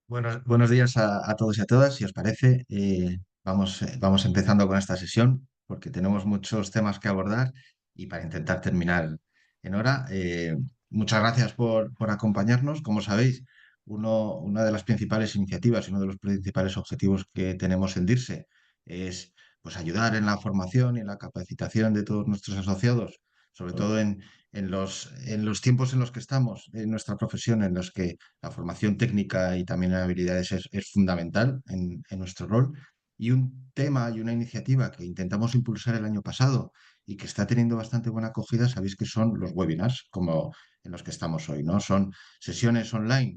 Buenos días a todos y a todas. Si os parece, vamos empezando con esta sesión porque tenemos muchos temas que abordar y para intentar terminar en hora. Muchas gracias por acompañarnos. Como sabéis, una de las principales iniciativas y uno de los principales objetivos que tenemos en DIRSE es pues, ayudar en la formación y en la capacitación de todos nuestros asociados, sobre todo en los tiempos en los que estamos, en nuestra profesión, en los que la formación técnica y también en habilidades es fundamental en nuestro rol. Y un tema y una iniciativa que intentamos impulsar el año pasado y que está teniendo bastante buena acogida, sabéis que son los webinars, como en los que estamos hoy, ¿no? Son sesiones online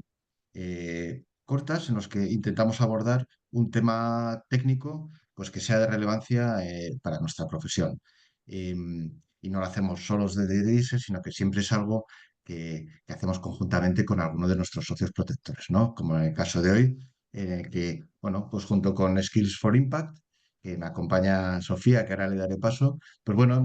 cortas en los que intentamos abordar un tema técnico pues que sea de relevancia para nuestra profesión. Y no lo hacemos solos desde DISE, sino que siempre es algo que hacemos conjuntamente con alguno de nuestros socios protectores, ¿no? Como en el caso de hoy, que, bueno, pues junto con Skills for Impact, que me acompaña Sofía, que ahora le daré paso, pues bueno,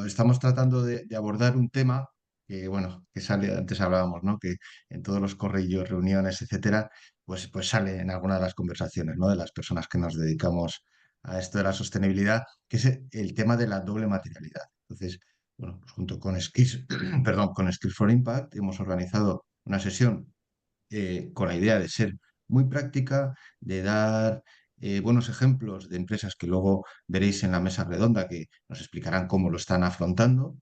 estamos tratando de abordar un tema que, bueno, que sale, antes hablábamos, ¿no? Que en todos los corrillos, reuniones, etcétera, pues sale en alguna de las conversaciones, ¿no? De las personas que nos dedicamos a esto de la sostenibilidad, que es el tema de la doble materialidad. Entonces, bueno, pues junto con Skills, perdón, con Skills for Impact hemos organizado una sesión con la idea de ser muy práctica, de dar buenos ejemplos de empresas que luego veréis en la mesa redonda que nos explicarán cómo lo están afrontando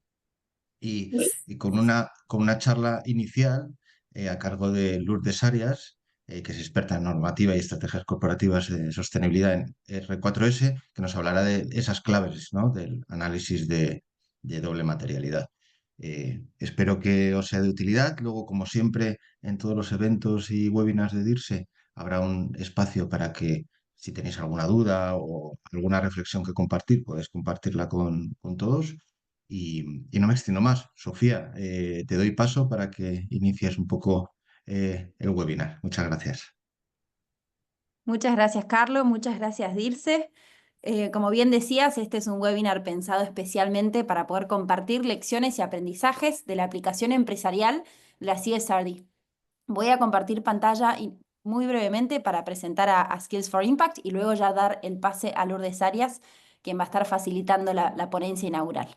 y con una charla inicial a cargo de Lourdes Arias, que es experta en normativa y estrategias corporativas de sostenibilidad en R4S, que nos hablará de esas claves, ¿no? Del análisis de doble materialidad. Espero que os sea de utilidad. Luego, como siempre, en todos los eventos y webinars de DIRSE habrá un espacio para que si tenéis alguna duda o alguna reflexión que compartir, podéis compartirla con todos. Y no me extiendo más. Sofía, te doy paso para que inicies un poco el webinar. Muchas gracias. Muchas gracias, Carlos. Muchas gracias, Dirce. Como bien decías, este es un webinar pensado especialmente para poder compartir lecciones y aprendizajes de la aplicación empresarial, la CSRD. Voy a compartir pantalla muy brevemente para presentar a Skills for Impact y luego ya dar el pase a Lourdes Arias, quien va a estar facilitando la ponencia inaugural.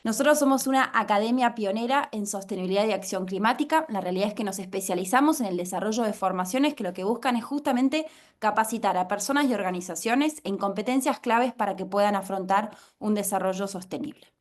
Nosotros somos una academia pionera en sostenibilidad y acción climática. La realidad es que nos especializamos en el desarrollo de formaciones que lo que buscan es justamente capacitar a personas y organizaciones en competencias claves para que puedan afrontar un desarrollo sostenible.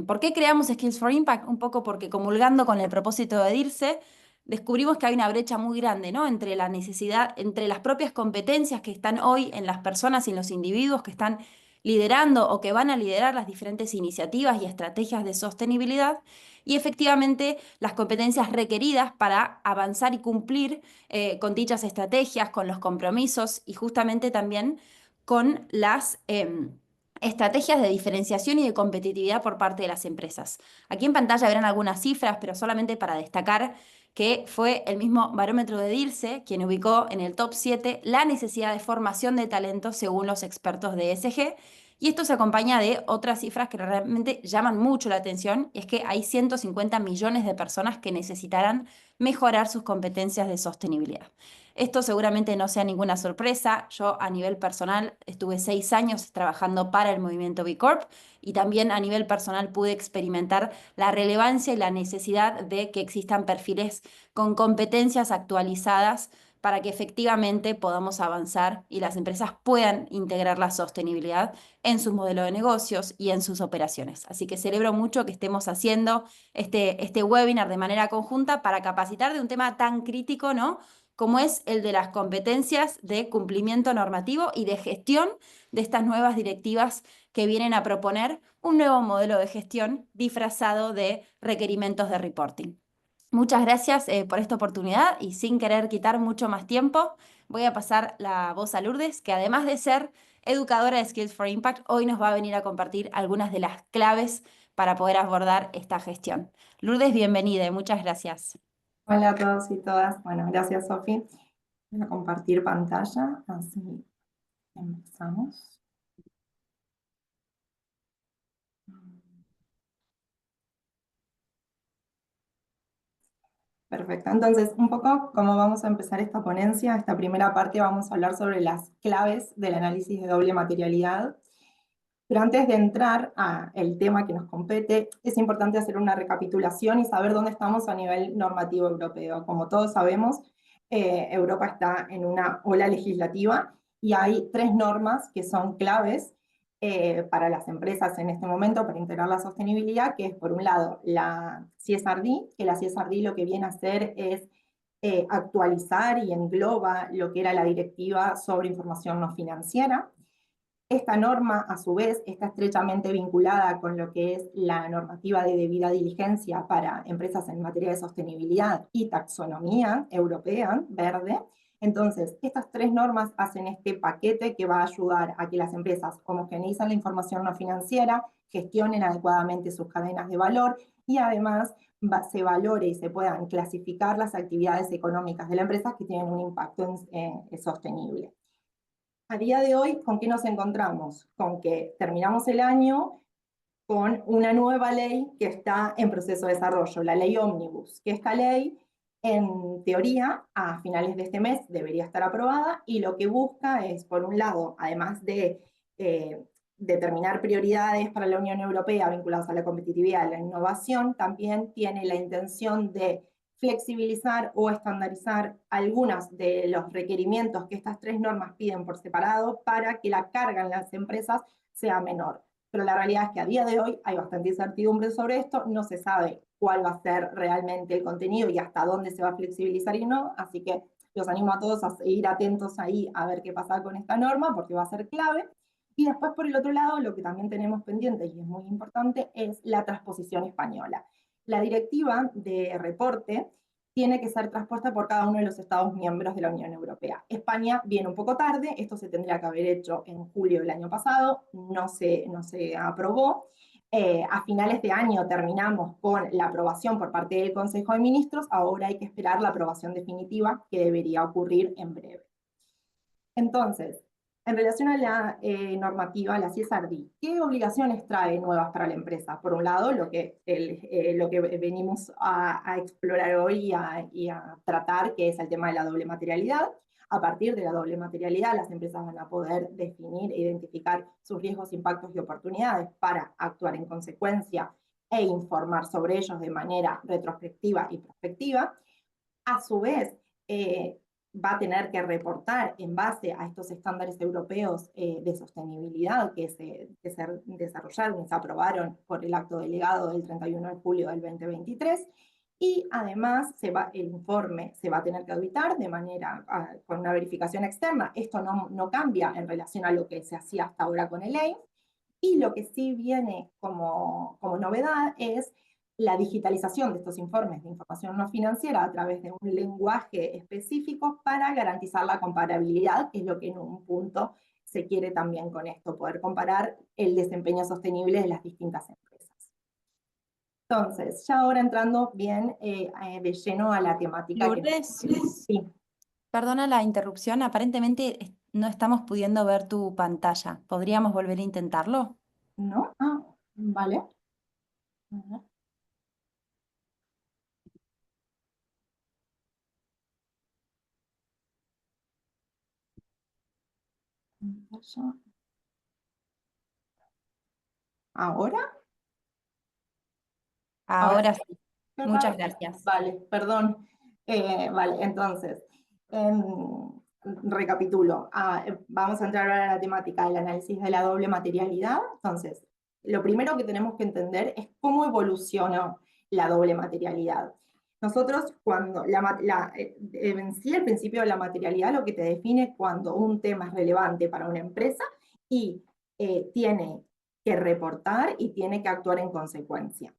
¿Por qué creamos Skills for Impact? Un poco porque comulgando con el propósito de DIRSE, descubrimos que hay una brecha muy grande, ¿no? Entre la necesidad, entre las propias competencias que están hoy en las personas y en los individuos que están liderando o que van a liderar las diferentes iniciativas y estrategias de sostenibilidad y efectivamente las competencias requeridas para avanzar y cumplir con dichas estrategias, con los compromisos y justamente también con las estrategias de diferenciación y de competitividad por parte de las empresas. Aquí en pantalla verán algunas cifras, pero solamente para destacar que fue el mismo barómetro de DIRSE quien ubicó en el top 7 la necesidad de formación de talento según los expertos de ESG. Y esto se acompaña de otras cifras que realmente llaman mucho la atención, y es que hay 150 millones de personas que necesitarán mejorar sus competencias de sostenibilidad. Esto seguramente no sea ninguna sorpresa. Yo a nivel personal estuve 6 años trabajando para el movimiento B Corp y también a nivel personal pude experimentar la relevancia y la necesidad de que existan perfiles con competencias actualizadas para que efectivamente podamos avanzar y las empresas puedan integrar la sostenibilidad en su modelo de negocios y en sus operaciones. Así que celebro mucho que estemos haciendo este webinar de manera conjunta para capacitar de un tema tan crítico, ¿no? Como es el de las competencias de cumplimiento normativo y de gestión de estas nuevas directivas que vienen a proponer un nuevo modelo de gestión disfrazado de requerimientos de reporting. Muchas gracias por esta oportunidad y sin querer quitar mucho más tiempo, voy a pasar la voz a Lourdes, que además de ser educadora de Skills for Impact, hoy nos va a venir a compartir algunas de las claves para poder abordar esta gestión. Lourdes, bienvenida y muchas gracias. Hola a todos y todas. Bueno, gracias, Sofi. Voy a compartir pantalla, así empezamos. Perfecto. Entonces, un poco cómo vamos a empezar esta ponencia. Esta primera parte vamos a hablar sobre las claves del análisis de doble materialidad. Pero antes de entrar al tema que nos compete, es importante hacer una recapitulación y saber dónde estamos a nivel normativo europeo. Como todos sabemos, Europa está en una ola legislativa y hay 3 normas que son claves para las empresas en este momento para integrar la sostenibilidad, que es por un lado la CSRD, que la CSRD lo que viene a hacer es actualizar y engloba lo que era la directiva sobre información no financiera. Esta norma, a su vez, está estrechamente vinculada con lo que es la normativa de debida diligencia para empresas en materia de sostenibilidad y taxonomía europea, verde. Entonces, estas 3 normas hacen este paquete que va a ayudar a que las empresas homogeneicen la información no financiera, gestionen adecuadamente sus cadenas de valor y además se valore y se puedan clasificar las actividades económicas de la empresa que tienen un impacto sostenible. A día de hoy, ¿con qué nos encontramos? Con que terminamos el año con una nueva ley que está en proceso de desarrollo, la ley Omnibus, que esta ley, en teoría, a finales de este mes debería estar aprobada y lo que busca es, por un lado, además de determinar prioridades para la Unión Europea vinculadas a la competitividad y la innovación, también tiene la intención de flexibilizar o estandarizar algunos de los requerimientos que estas 3 normas piden por separado para que la carga en las empresas sea menor. Pero la realidad es que a día de hoy hay bastante incertidumbre sobre esto, no se sabe cuál va a ser realmente el contenido y hasta dónde se va a flexibilizar y no, así que los animo a todos a seguir atentos ahí a ver qué pasa con esta norma, porque va a ser clave. Y después, por el otro lado, lo que también tenemos pendiente, y es muy importante, es la transposición española. La directiva de reporte tiene que ser transpuesta por cada uno de los Estados miembros de la Unión Europea. España viene un poco tarde, esto se tendría que haber hecho en julio del año pasado, no se aprobó. A finales de año terminamos con la aprobación por parte del Consejo de Ministros, ahora hay que esperar la aprobación definitiva que debería ocurrir en breve. Entonces, en relación a la normativa, la CSRD, ¿qué obligaciones trae nuevas para la empresa? Por un lado, lo que venimos a explorar hoy y a tratar, que es el tema de la doble materialidad. A partir de la doble materialidad, las empresas van a poder definir e identificar sus riesgos, impactos y oportunidades para actuar en consecuencia e informar sobre ellos de manera retrospectiva y prospectiva. A su vez, va a tener que reportar en base a estos estándares europeos de sostenibilidad que se desarrollaron y se aprobaron por el acto delegado del 31 de julio del 2023, y además el informe se va a tener que auditar de manera, con una verificación externa. Esto no cambia en relación a lo que se hacía hasta ahora con el EIM, y lo que sí viene como novedad es la digitalización de estos informes de información no financiera a través de un lenguaje específico para garantizar la comparabilidad, que es lo que en un punto se quiere también con esto, poder comparar el desempeño sostenible de las distintas empresas. Entonces, ya ahora entrando bien de lleno a la temática. Lourdes, Sí. perdona la interrupción, aparentemente no estamos pudiendo ver tu pantalla. ¿Podríamos volver a intentarlo? ¿No? Ah, vale. ¿Ahora? Ahora sí. Qué Muchas raro. gracias. Vale, perdón. Vale, entonces, recapitulo. Vamos a entrar ahora a la temática del análisis de la doble materialidad. Entonces, lo primero que tenemos que entender es cómo evolucionó la doble materialidad. Nosotros, cuando en sí el principio de la materialidad lo que te define cuando un tema es relevante para una empresa y tiene que reportar y tiene que actuar en consecuencia.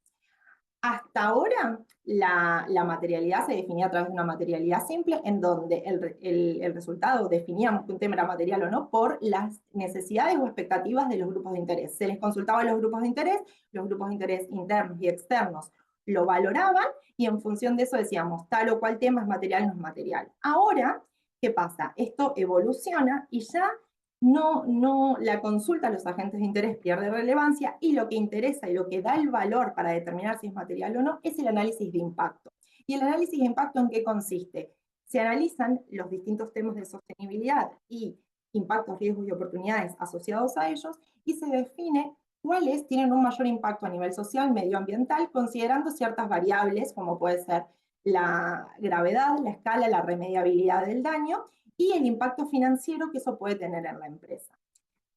Hasta ahora, la materialidad se definía a través de una materialidad simple, en donde el resultado definíamos que un tema era material o no por las necesidades o expectativas de los grupos de interés. Se les consultaba a los grupos de interés internos y externos lo valoraban, y en función de eso decíamos, tal o cual tema es material o no es material. Ahora, ¿qué pasa? Esto evoluciona y ya la consulta a los agentes de interés pierde relevancia, y lo que interesa y lo que da el valor para determinar si es material o no es el análisis de impacto. ¿Y el análisis de impacto en qué consiste? Se analizan los distintos temas de sostenibilidad y impactos, riesgos y oportunidades asociados a ellos, y se define cuáles tienen un mayor impacto a nivel social, medioambiental, considerando ciertas variables, como puede ser la gravedad, la escala, la remediabilidad del daño y el impacto financiero que eso puede tener en la empresa.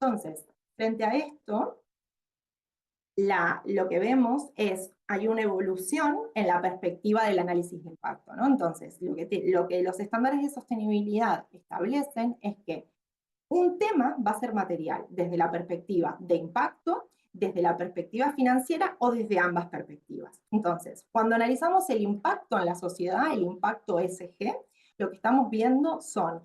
Entonces, frente a esto, lo que vemos es, hay una evolución en la perspectiva del análisis de impacto, ¿no? Entonces, lo que los estándares de sostenibilidad establecen es que un tema va a ser material, desde la perspectiva de impacto, desde la perspectiva financiera o desde ambas perspectivas. Entonces, cuando analizamos el impacto en la sociedad, el impacto ESG, lo que estamos viendo son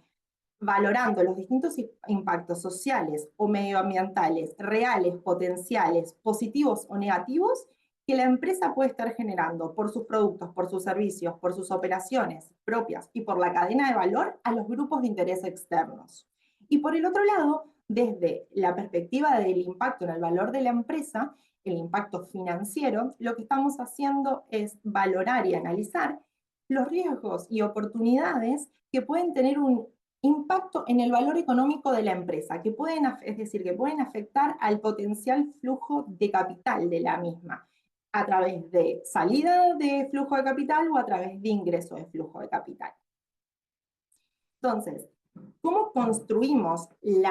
valorando los distintos impactos sociales o medioambientales, reales, potenciales, positivos o negativos, que la empresa puede estar generando por sus productos, por sus servicios, por sus operaciones propias y por la cadena de valor a los grupos de interés externos. Y por el otro lado, desde la perspectiva del impacto en el valor de la empresa, el impacto financiero, lo que estamos haciendo es valorar y analizar los riesgos y oportunidades que pueden tener un impacto en el valor económico de la empresa, que pueden, es decir, que pueden afectar al potencial flujo de capital de la misma, a través de salida de flujo de capital o a través de ingreso de flujo de capital. Entonces, ¿cómo construimos el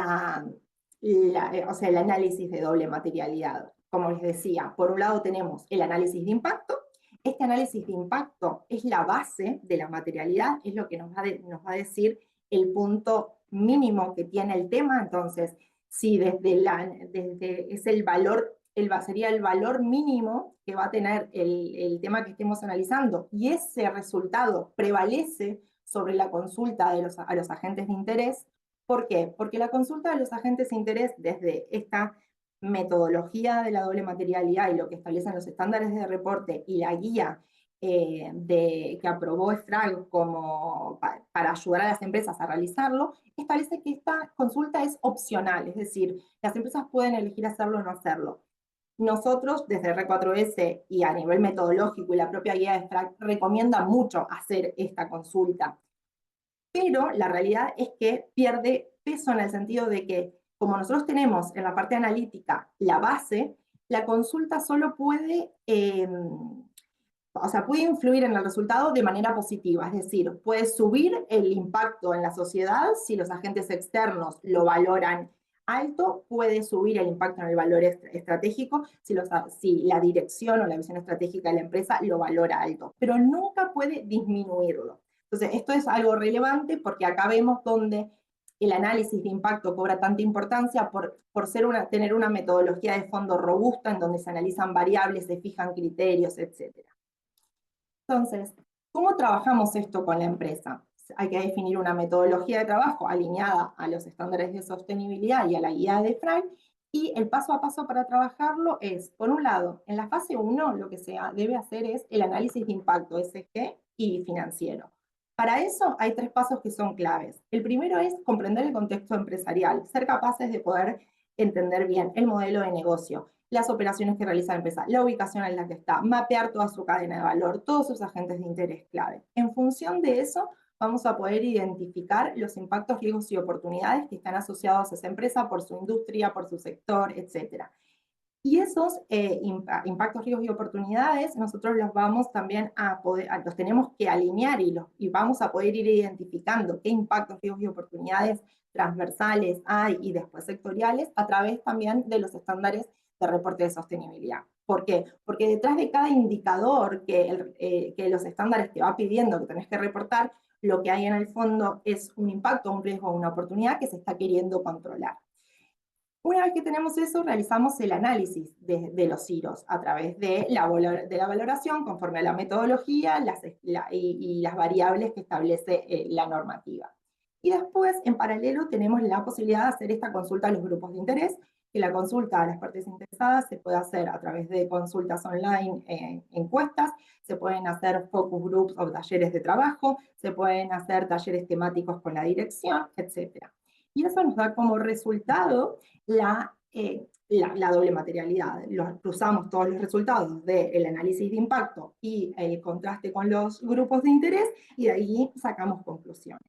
análisis de doble materialidad? Como les decía, por un lado tenemos el análisis de impacto. Este análisis de impacto es la base de la materialidad, es lo que nos va a decir el punto mínimo que tiene el tema. Entonces, si es el valor, sería el valor mínimo que va a tener el tema que estemos analizando, y ese resultado prevalece sobre la consulta a los agentes de interés. ¿Por qué? Porque la consulta de los agentes de interés, desde esta metodología de la doble materialidad y lo que establecen los estándares de reporte y la guía que aprobó EFRAG para ayudar a las empresas a realizarlo, establece que esta consulta es opcional, es decir, las empresas pueden elegir hacerlo o no hacerlo. Nosotros, desde R4S y a nivel metodológico y la propia guía de EFRAG, recomienda mucho hacer esta consulta. Pero la realidad es que pierde peso en el sentido de que, como nosotros tenemos en la parte analítica la base, la consulta solo puede puede influir en el resultado de manera positiva, es decir, puede subir el impacto en la sociedad si los agentes externos lo valoran alto, puede subir el impacto en el valor estratégico si la dirección o la visión estratégica de la empresa lo valora alto, pero nunca puede disminuirlo. Entonces, esto es algo relevante porque acá vemos donde el análisis de impacto cobra tanta importancia por tener una metodología de fondo robusta en donde se analizan variables, se fijan criterios, etc. Entonces, ¿cómo trabajamos esto con la empresa? Hay que definir una metodología de trabajo alineada a los estándares de sostenibilidad y a la guía de EFRAG, y el paso a paso para trabajarlo es, por un lado, en la fase 1 lo que se debe hacer es el análisis de impacto ESG y financiero. Para eso hay 3 pasos que son claves. El primero es comprender el contexto empresarial, ser capaces de poder entender bien el modelo de negocio, las operaciones que realiza la empresa, la ubicación en la que está, mapear toda su cadena de valor, todos sus agentes de interés clave. En función de eso, vamos a poder identificar los impactos, riesgos y oportunidades que están asociados a esa empresa por su industria, por su sector, etc. Y esos impactos, riesgos y oportunidades, nosotros los vamos también los tenemos que alinear y vamos a poder ir identificando qué impactos, riesgos y oportunidades transversales hay y después sectoriales a través también de los estándares de reporte de sostenibilidad. ¿Por qué? Porque detrás de cada indicador que los estándares te va pidiendo que tenés que reportar, lo que hay en el fondo es un impacto, un riesgo, una oportunidad que se está queriendo controlar. Una vez que tenemos eso, realizamos el análisis de los CIROs a través de la valoración conforme a la metodología y las variables que establece la normativa. Y después, en paralelo, tenemos la posibilidad de hacer esta consulta a los grupos de interés, que la consulta a las partes interesadas se puede hacer a través de consultas online, encuestas, se pueden hacer focus groups o talleres de trabajo, se pueden hacer talleres temáticos con la dirección, etc. Y eso nos da como resultado la doble materialidad. Cruzamos todos los resultados del análisis de impacto y el contraste con los grupos de interés y de ahí sacamos conclusiones.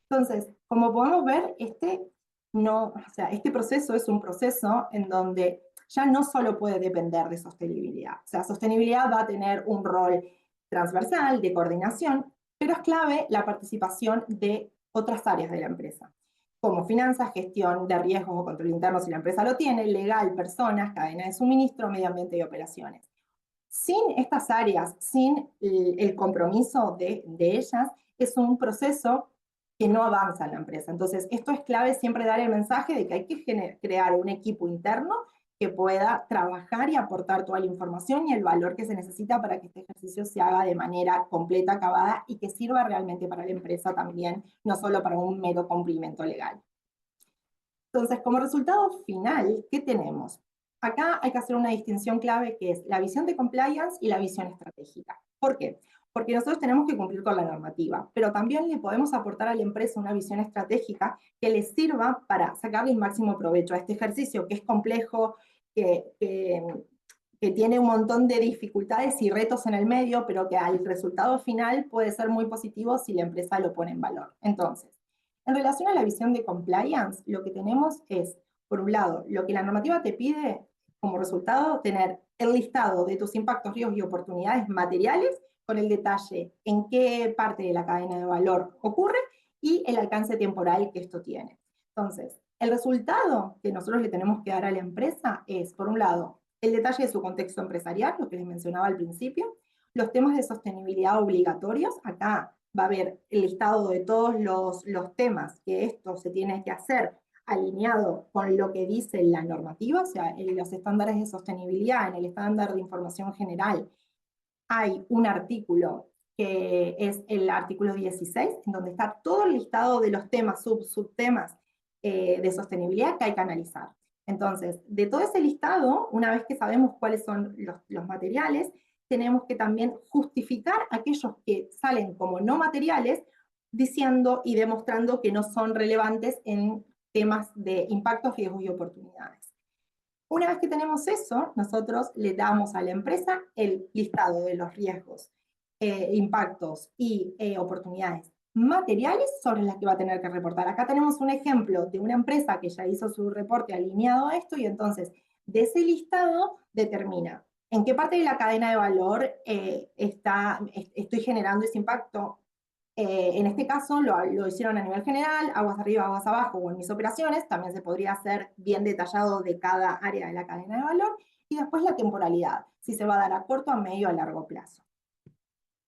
Entonces, como podemos ver, este proceso es un proceso en donde ya no solo puede depender de sostenibilidad. O sea, sostenibilidad va a tener un rol transversal de coordinación, pero es clave la participación de otras áreas de la empresa, como finanzas, gestión de riesgos o control interno si la empresa lo tiene, legal, personas, cadena de suministro, medio ambiente y operaciones. Sin estas áreas, sin el compromiso de ellas, es un proceso que no avanza en la empresa. Entonces, esto es clave siempre dar el mensaje de que hay que crear un equipo interno que pueda trabajar y aportar toda la información y el valor que se necesita para que este ejercicio se haga de manera completa, acabada y que sirva realmente para la empresa también, no solo para un mero cumplimiento legal. Entonces, como resultado final, ¿qué tenemos? Acá hay que hacer una distinción clave que es la visión de compliance y la visión estratégica. ¿Por qué? Porque nosotros tenemos que cumplir con la normativa, pero también le podemos aportar a la empresa una visión estratégica que les sirva para sacarle el máximo provecho a este ejercicio, que es complejo, que tiene un montón de dificultades y retos en el medio, pero que al resultado final puede ser muy positivo si la empresa lo pone en valor. Entonces, en relación a la visión de compliance, lo que tenemos es, por un lado, lo que la normativa te pide como resultado, tener el listado de tus impactos, riesgos y oportunidades materiales con el detalle en qué parte de la cadena de valor ocurre y el alcance temporal que esto tiene. Entonces, el resultado que nosotros le tenemos que dar a la empresa es, por un lado, el detalle de su contexto empresarial, lo que les mencionaba al principio, los temas de sostenibilidad obligatorios, acá va a haber el listado de todos los temas que esto se tiene que hacer alineado con lo que dice la normativa, o sea, en los estándares de sostenibilidad, en el estándar de información general, hay un artículo que es el artículo 16, en donde está todo el listado de los temas, subtemas de sostenibilidad que hay que analizar. Entonces, de todo ese listado, una vez que sabemos cuáles son los materiales, tenemos que también justificar aquellos que salen como no materiales, diciendo y demostrando que no son relevantes en temas de impactos, riesgos y oportunidades. Una vez que tenemos eso, nosotros le damos a la empresa el listado de los riesgos, impactos y oportunidades materiales sobre las que va a tener que reportar. Acá tenemos un ejemplo de una empresa que ya hizo su reporte alineado a esto y entonces de ese listado determina en qué parte de la cadena de valor estoy generando ese impacto. En este caso lo hicieron a nivel general, aguas arriba, aguas abajo o en mis operaciones, también se podría hacer bien detallado de cada área de la cadena de valor, y después la temporalidad, si se va a dar a corto, a medio, a largo plazo.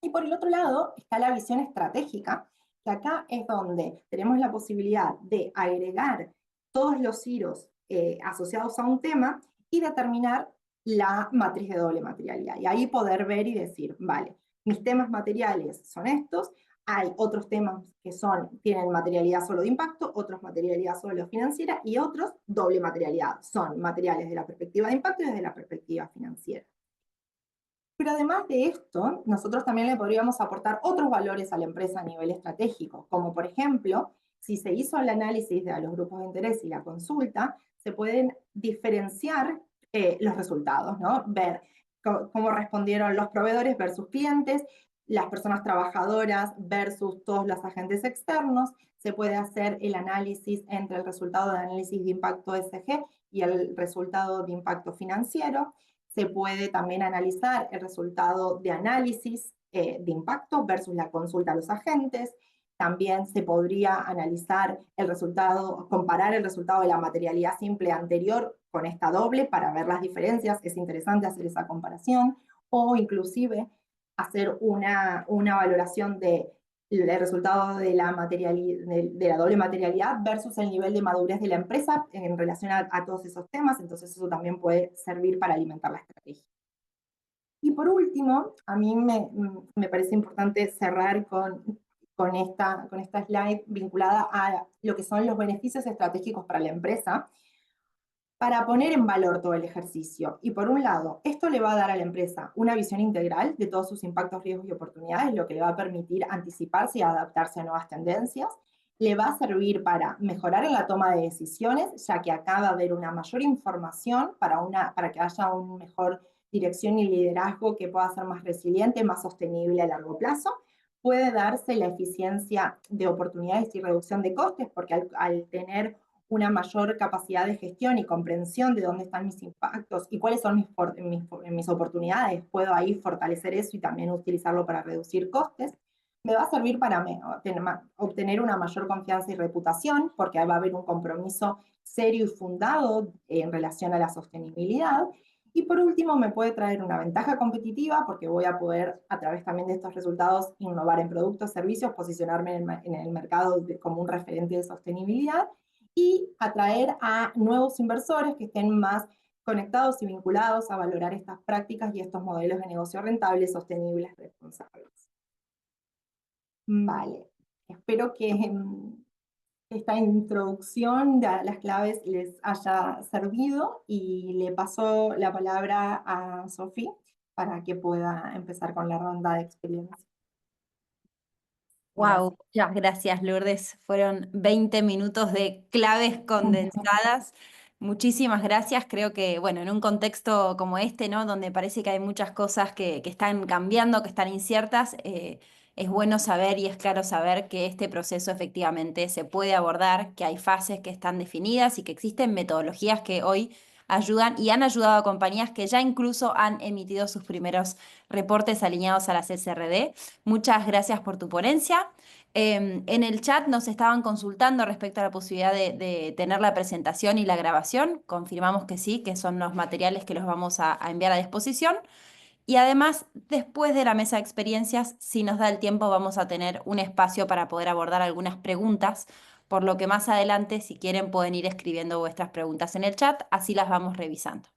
Y por el otro lado está la visión estratégica, que acá es donde tenemos la posibilidad de agregar todos los giros asociados a un tema y determinar la matriz de doble materialidad. Y ahí poder ver y decir, vale, mis temas materiales son estos, hay otros temas que tienen materialidad solo de impacto, otros materialidad solo financiera y otros doble materialidad. Son materiales desde la perspectiva de impacto y desde la perspectiva financiera. Pero además de esto, nosotros también le podríamos aportar otros valores a la empresa a nivel estratégico, como por ejemplo, si se hizo el análisis de los grupos de interés y la consulta, se pueden diferenciar los resultados, ¿no? Ver cómo respondieron los proveedores versus clientes, las personas trabajadoras versus todos los agentes externos, se puede hacer el análisis entre el resultado de análisis de impacto ESG y el resultado de impacto financiero, se puede también analizar el resultado de análisis de impacto versus la consulta a los agentes, también se podría analizar el resultado, comparar el resultado de la materialidad simple anterior con esta doble para ver las diferencias, es interesante hacer esa comparación, o inclusive hacer una valoración del resultado de la doble materialidad versus el nivel de madurez de la empresa en relación a todos esos temas, entonces eso también puede servir para alimentar la estrategia. Y por último, a mí me parece importante cerrar con esta slide vinculada a lo que son los beneficios estratégicos para la empresa, para poner en valor todo el ejercicio. Y por un lado, esto le va a dar a la empresa una visión integral de todos sus impactos, riesgos y oportunidades, lo que le va a permitir anticiparse y adaptarse a nuevas tendencias. le va a servir para mejorar en la toma de decisiones, ya que acá va a haber una mayor información para que haya una mejor dirección y liderazgo que pueda ser más resiliente, más sostenible a largo plazo. Puede darse la eficiencia de oportunidades y reducción de costes, porque al tener una mayor capacidad de gestión y comprensión de dónde están mis impactos y cuáles son mis oportunidades, puedo ahí fortalecer eso y también utilizarlo para reducir costes. Me va a servir para obtener una mayor confianza y reputación, porque va a haber un compromiso serio y fundado en relación a la sostenibilidad. Y por último, me puede traer una ventaja competitiva, porque voy a poder, a través también de estos resultados, innovar en productos, servicios, posicionarme en el mercado como un referente de sostenibilidad y atraer a nuevos inversores que estén más conectados y vinculados a valorar estas prácticas y estos modelos de negocio rentables, sostenibles, responsables. Vale, espero que esta introducción de las claves les haya servido y le paso la palabra a Sofía para que pueda empezar con la ronda de experiencia. Wow, muchas gracias, Lourdes. Fueron 20 minutos de claves condensadas. Muchísimas gracias. Creo que, bueno, en un contexto como este, ¿no? Donde parece que hay muchas cosas que están cambiando, que están inciertas, es bueno saber y es claro saber que este proceso efectivamente se puede abordar, que hay fases que están definidas y que existen metodologías que hoy ayudan y han ayudado a compañías que ya incluso han emitido sus primeros reportes alineados a las SRD. Muchas gracias por tu ponencia. En el chat nos estaban consultando respecto a la posibilidad de tener la presentación y la grabación. Confirmamos que sí, que son los materiales que los vamos a enviar a disposición. Y además, después de la mesa de experiencias, si nos da el tiempo, vamos a tener un espacio para poder abordar algunas preguntas, por lo que más adelante, si quieren, pueden ir escribiendo vuestras preguntas en el chat, así las vamos revisando.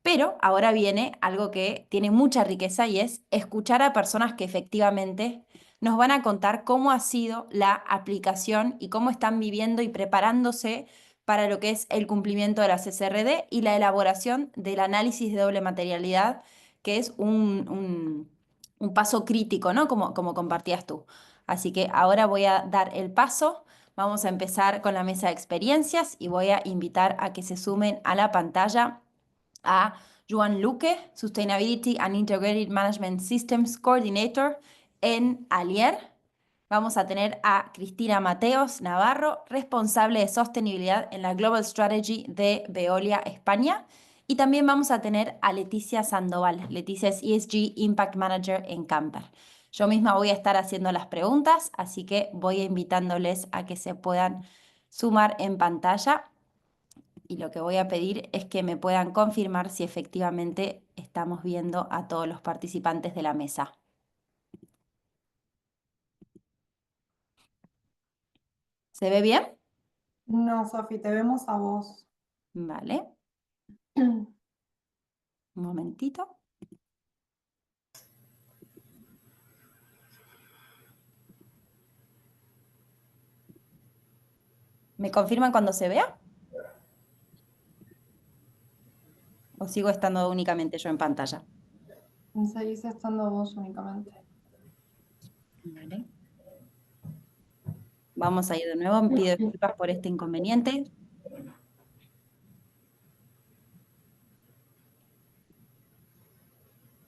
Pero ahora viene algo que tiene mucha riqueza y es escuchar a personas que efectivamente nos van a contar cómo ha sido la aplicación y cómo están viviendo y preparándose para lo que es el cumplimiento de las SRD y la elaboración del análisis de doble materialidad, que es un paso crítico, ¿no? Como compartías tú. Así que ahora voy a dar el paso. Vamos a empezar con la mesa de experiencias y voy a invitar a que se sumen a la pantalla a Joan Luque, Sustainability and Integrated Management Systems Coordinator en Alier. Vamos a tener a Cristina Mateos Navarro, responsable de sostenibilidad en la Global Strategy de Veolia España. Y también vamos a tener a Leticia Sandoval. Leticia es ESG Impact Manager en Camper. Yo misma voy a estar haciendo las preguntas, así que voy invitándoles a que se puedan sumar en pantalla y lo que voy a pedir es que me puedan confirmar si efectivamente estamos viendo a todos los participantes de la mesa. ¿Se ve bien? No, Sofi, te vemos a vos. Vale, un momentito. ¿Me confirman cuando se vea? ¿O sigo estando únicamente yo en pantalla? Seguís estando vos únicamente. Vale. Vamos a ir de nuevo. Pido disculpas por este inconveniente.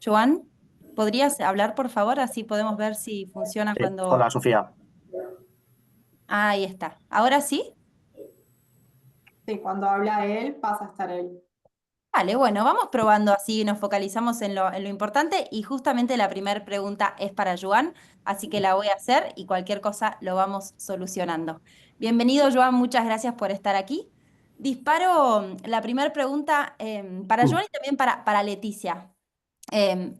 Joan, ¿podrías hablar, por favor? Así podemos ver si funciona Sí. cuando... Hola, Sofía. Ahí está. ¿Ahora sí? Sí, cuando habla él, pasa a estar él. Vale, bueno, vamos probando así, nos focalizamos en lo importante y justamente la primera pregunta es para Joan, así que la voy a hacer y cualquier cosa lo vamos solucionando. Bienvenido, Joan, muchas gracias por estar aquí. Disparo la primera pregunta para Joan y también para Leticia.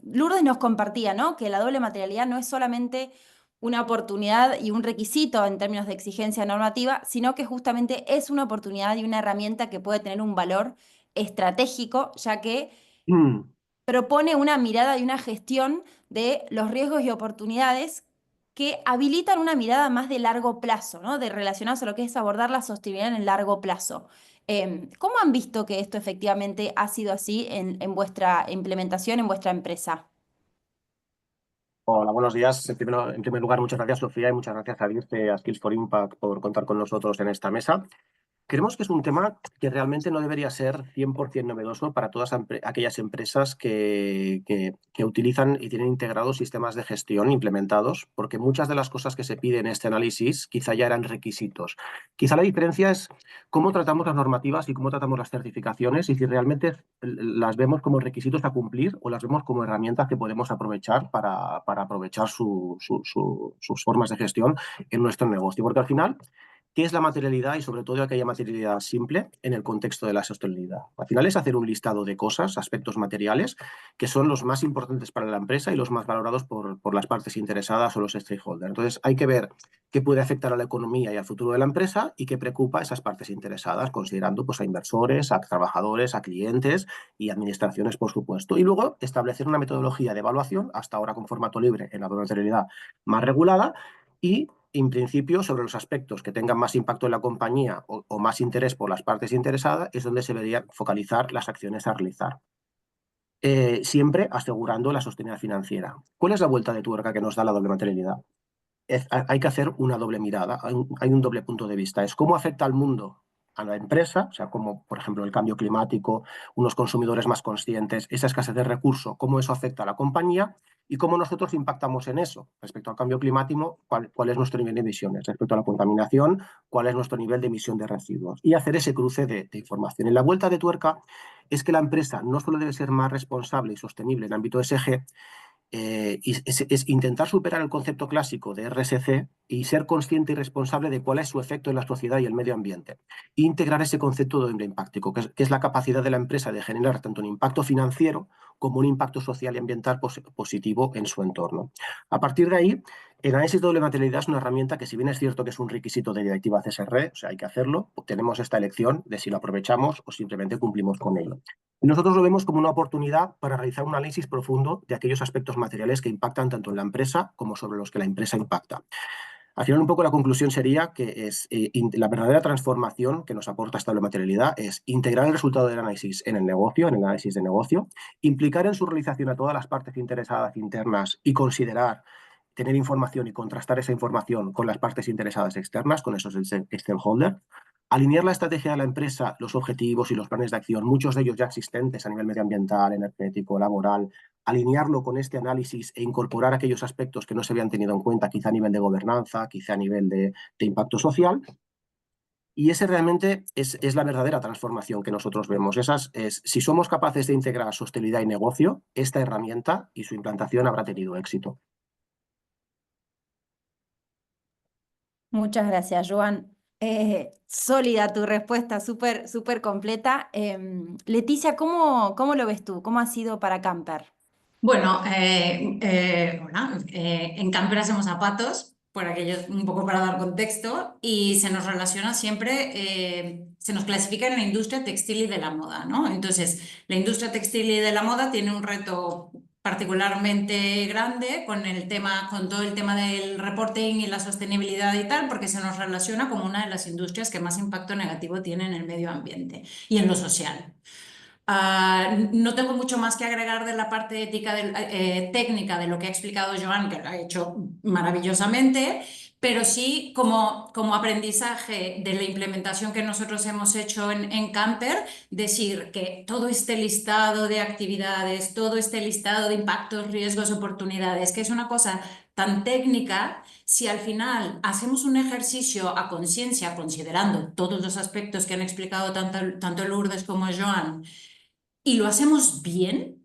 Lourdes nos compartía, ¿no? Que la doble materialidad no es solamente una oportunidad y un requisito en términos de exigencia normativa, sino que justamente es una oportunidad y una herramienta que puede tener un valor estratégico, ya que propone una mirada y una gestión de los riesgos y oportunidades que habilitan una mirada más de largo plazo, ¿no? De relacionarse a lo que es abordar la sostenibilidad en el largo plazo. ¿Cómo han visto que esto efectivamente ha sido así en vuestra implementación, en vuestra empresa? Hola, buenos días. En primer lugar, muchas gracias, Sofía, y muchas gracias a Dirce, a Skills for Impact por contar con nosotros en esta mesa. Creemos que es un tema que realmente no debería ser 100% novedoso para todas aquellas empresas que utilizan y tienen integrados sistemas de gestión implementados, porque muchas de las cosas que se piden en este análisis quizá ya eran requisitos. Quizá la diferencia es cómo tratamos las normativas y cómo tratamos las certificaciones y si realmente las vemos como requisitos a cumplir o las vemos como herramientas que podemos aprovechar para aprovechar sus formas de gestión en nuestro negocio. Porque al final, ¿qué es la materialidad y sobre todo aquella materialidad simple en el contexto de la sostenibilidad? Al final es hacer un listado de cosas, aspectos materiales, que son los más importantes para la empresa y los más valorados por las partes interesadas o los stakeholders. Entonces hay que ver qué puede afectar a la economía y al futuro de la empresa y qué preocupa a esas partes interesadas, considerando pues, a inversores, a trabajadores, a clientes y administraciones, por supuesto. Y luego establecer una metodología de evaluación, hasta ahora con formato libre en la materialidad más regulada, y en principio, sobre los aspectos que tengan más impacto en la compañía o más interés por las partes interesadas, es donde se deberían focalizar las acciones a realizar. Siempre asegurando la sostenibilidad financiera. ¿Cuál es la vuelta de tuerca que nos da la doble materialidad? Hay que hacer una doble mirada, hay un doble punto de vista. Es cómo afecta al mundo, a la empresa, o sea, como por ejemplo el cambio climático, unos consumidores más conscientes, esa escasez de recursos, cómo eso afecta a la compañía y cómo nosotros impactamos en eso. Respecto al cambio climático, cuál es nuestro nivel de emisiones. Respecto a la contaminación, cuál es nuestro nivel de emisión de residuos. Y hacer ese cruce de información. En la vuelta de tuerca es que la empresa no solo debe ser más responsable y sostenible en el ámbito ESG, es intentar superar el concepto clásico de RSC y ser consciente y responsable de cuál es su efecto en la sociedad y el medio ambiente. E integrar ese concepto de doble impacto, que es la capacidad de la empresa de generar tanto un impacto financiero como un impacto social y ambiental positivo en su entorno. A partir de ahí, el análisis de doble materialidad es una herramienta que, si bien es cierto que es un requisito de directiva CSR, o sea, hay que hacerlo, tenemos esta elección de si lo aprovechamos o simplemente cumplimos con ello. Nosotros lo vemos como una oportunidad para realizar un análisis profundo de aquellos aspectos materiales que impactan tanto en la empresa como sobre los que la empresa impacta. Al final, un poco la conclusión sería que la verdadera transformación que nos aporta esta doble materialidad es integrar el resultado del análisis en el negocio, en el análisis de negocio, implicar en su realización a todas las partes interesadas internas y considerar, tener información y contrastar esa información con las partes interesadas externas, con esos stakeholders, alinear la estrategia de la empresa, los objetivos y los planes de acción, muchos de ellos ya existentes a nivel medioambiental, energético, laboral, alinearlo con este análisis e incorporar aquellos aspectos que no se habían tenido en cuenta, quizá a nivel de gobernanza, quizá a nivel de impacto social. Y ese realmente es la verdadera transformación que nosotros vemos. Si somos capaces de integrar sostenibilidad y negocio, esta herramienta y su implantación habrá tenido éxito. Muchas gracias, Joan. Sólida tu respuesta, súper completa. Leticia, ¿cómo lo ves tú? ¿Cómo ha sido para Camper? Bueno, hola. En Camper hacemos zapatos, por aquello, un poco para dar contexto, y se nos relaciona siempre, se nos clasifica en la industria textil y de la moda, ¿no? Entonces, la industria textil y de la moda tiene un reto particularmente grande con todo el tema del reporting y la sostenibilidad y tal, porque se nos relaciona como una de las industrias que más impacto negativo tiene en el medio ambiente y en lo social. No tengo mucho más que agregar de la parte técnica de lo que ha explicado Joan, que lo ha hecho maravillosamente, pero sí como aprendizaje de la implementación que nosotros hemos hecho en Camper, decir que todo este listado de actividades, todo este listado de impactos, riesgos, oportunidades, que es una cosa tan técnica, si al final hacemos un ejercicio a conciencia, considerando todos los aspectos que han explicado tanto Lourdes como Joan, y lo hacemos bien,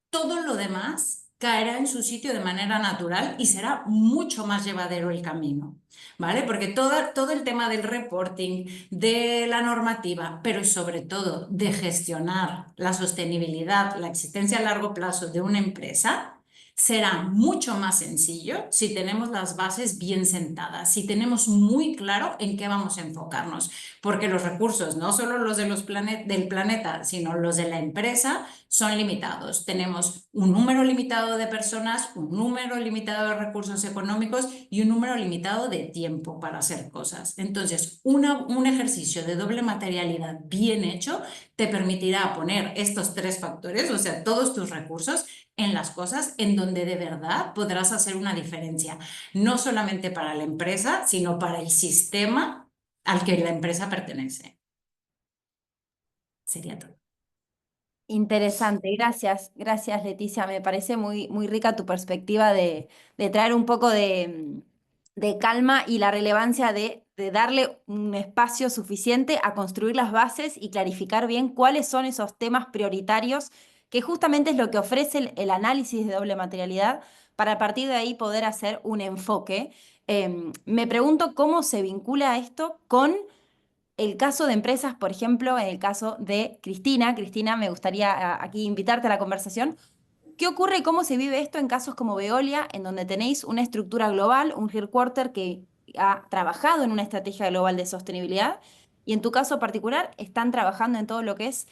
todo lo demás caerá en su sitio de manera natural y será mucho más llevadero el camino, ¿vale? Porque todo el tema del reporting, de la normativa, pero sobre todo de gestionar la sostenibilidad, la existencia a largo plazo de una empresa, será mucho más sencillo si tenemos las bases bien sentadas, si tenemos muy claro en qué vamos a enfocarnos, porque los recursos, no solo los del planeta, sino los de la empresa, son limitados. Tenemos un número limitado de personas, un número limitado de recursos económicos y un número limitado de tiempo para hacer cosas. Entonces, un ejercicio de doble materialidad bien hecho te permitirá poner estos tres factores, o sea, todos tus recursos, en las cosas en donde de verdad podrás hacer una diferencia, no solamente para la empresa, sino para el sistema al que la empresa pertenece. Sería todo. Interesante, gracias Leticia, me parece muy rica tu perspectiva de traer un poco de calma y la relevancia de darle un espacio suficiente a construir las bases y clarificar bien cuáles son esos temas prioritarios, que justamente es lo que ofrece el análisis de doble materialidad, para a partir de ahí poder hacer un enfoque. Me pregunto cómo se vincula esto con el caso de empresas, por ejemplo, en el caso de Cristina. Cristina, me gustaría aquí invitarte a la conversación. ¿Qué ocurre y cómo se vive esto en casos como Veolia, en donde tenéis una estructura global, un headquarter que ha trabajado en una estrategia global de sostenibilidad? Y en tu caso particular, están trabajando en todo lo que es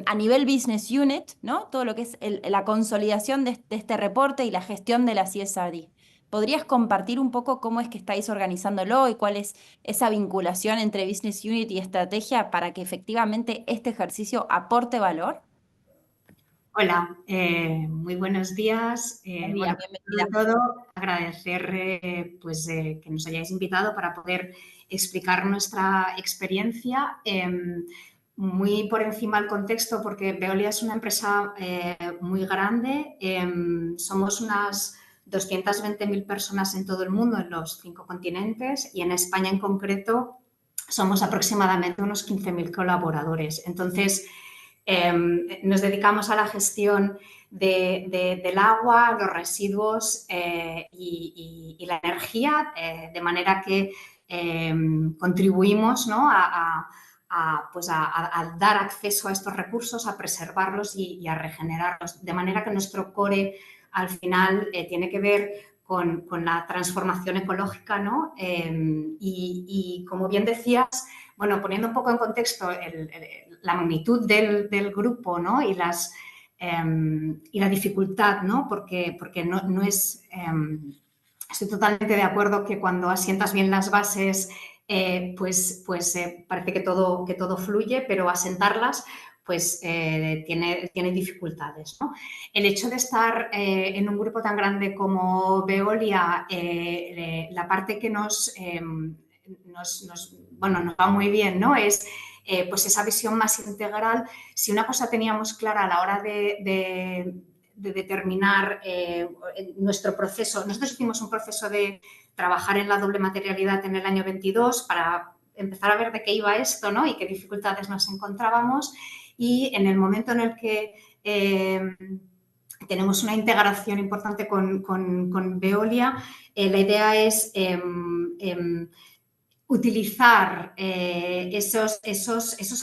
a nivel business unit, ¿no? Todo lo que es la consolidación de este reporte y la gestión de la CSRD. ¿Podrías compartir un poco cómo es que estáis organizándolo y cuál es esa vinculación entre business unit y estrategia para que efectivamente este ejercicio aporte valor? Hola, muy buenos días. Buen día, bienvenida. Sobre todo, agradecer que nos hayáis invitado para poder explicar nuestra experiencia. Muy por encima del contexto, porque Veolia es una empresa muy grande. Somos unas 220.000 personas en todo el mundo, en los 5 continentes, y en España en concreto somos aproximadamente unos 15.000 colaboradores. Entonces, nos dedicamos a la gestión del agua, los residuos y la energía, de manera que contribuimos, ¿no?, a dar acceso a estos recursos, a preservarlos y a regenerarlos. De manera que nuestro core al final tiene que ver con la transformación ecológica, ¿no? Y como bien decías, bueno, poniendo un poco en contexto la magnitud del grupo, ¿no?, y la dificultad, ¿no?, porque no es... estoy totalmente de acuerdo que cuando asientas bien las bases, parece que todo fluye, pero asentarlas pues tiene dificultades, ¿no? El hecho de estar en un grupo tan grande como Veolia, la parte que nos va muy bien, ¿no?, es pues esa visión más integral. Si una cosa teníamos clara a la hora de determinar nuestro proceso, nosotros hicimos un proceso de trabajar en la doble materialidad en el año 22 para empezar a ver de qué iba esto, ¿no?, y qué dificultades nos encontrábamos, y en el momento en el que tenemos una integración importante con Veolia, la idea es utilizar esos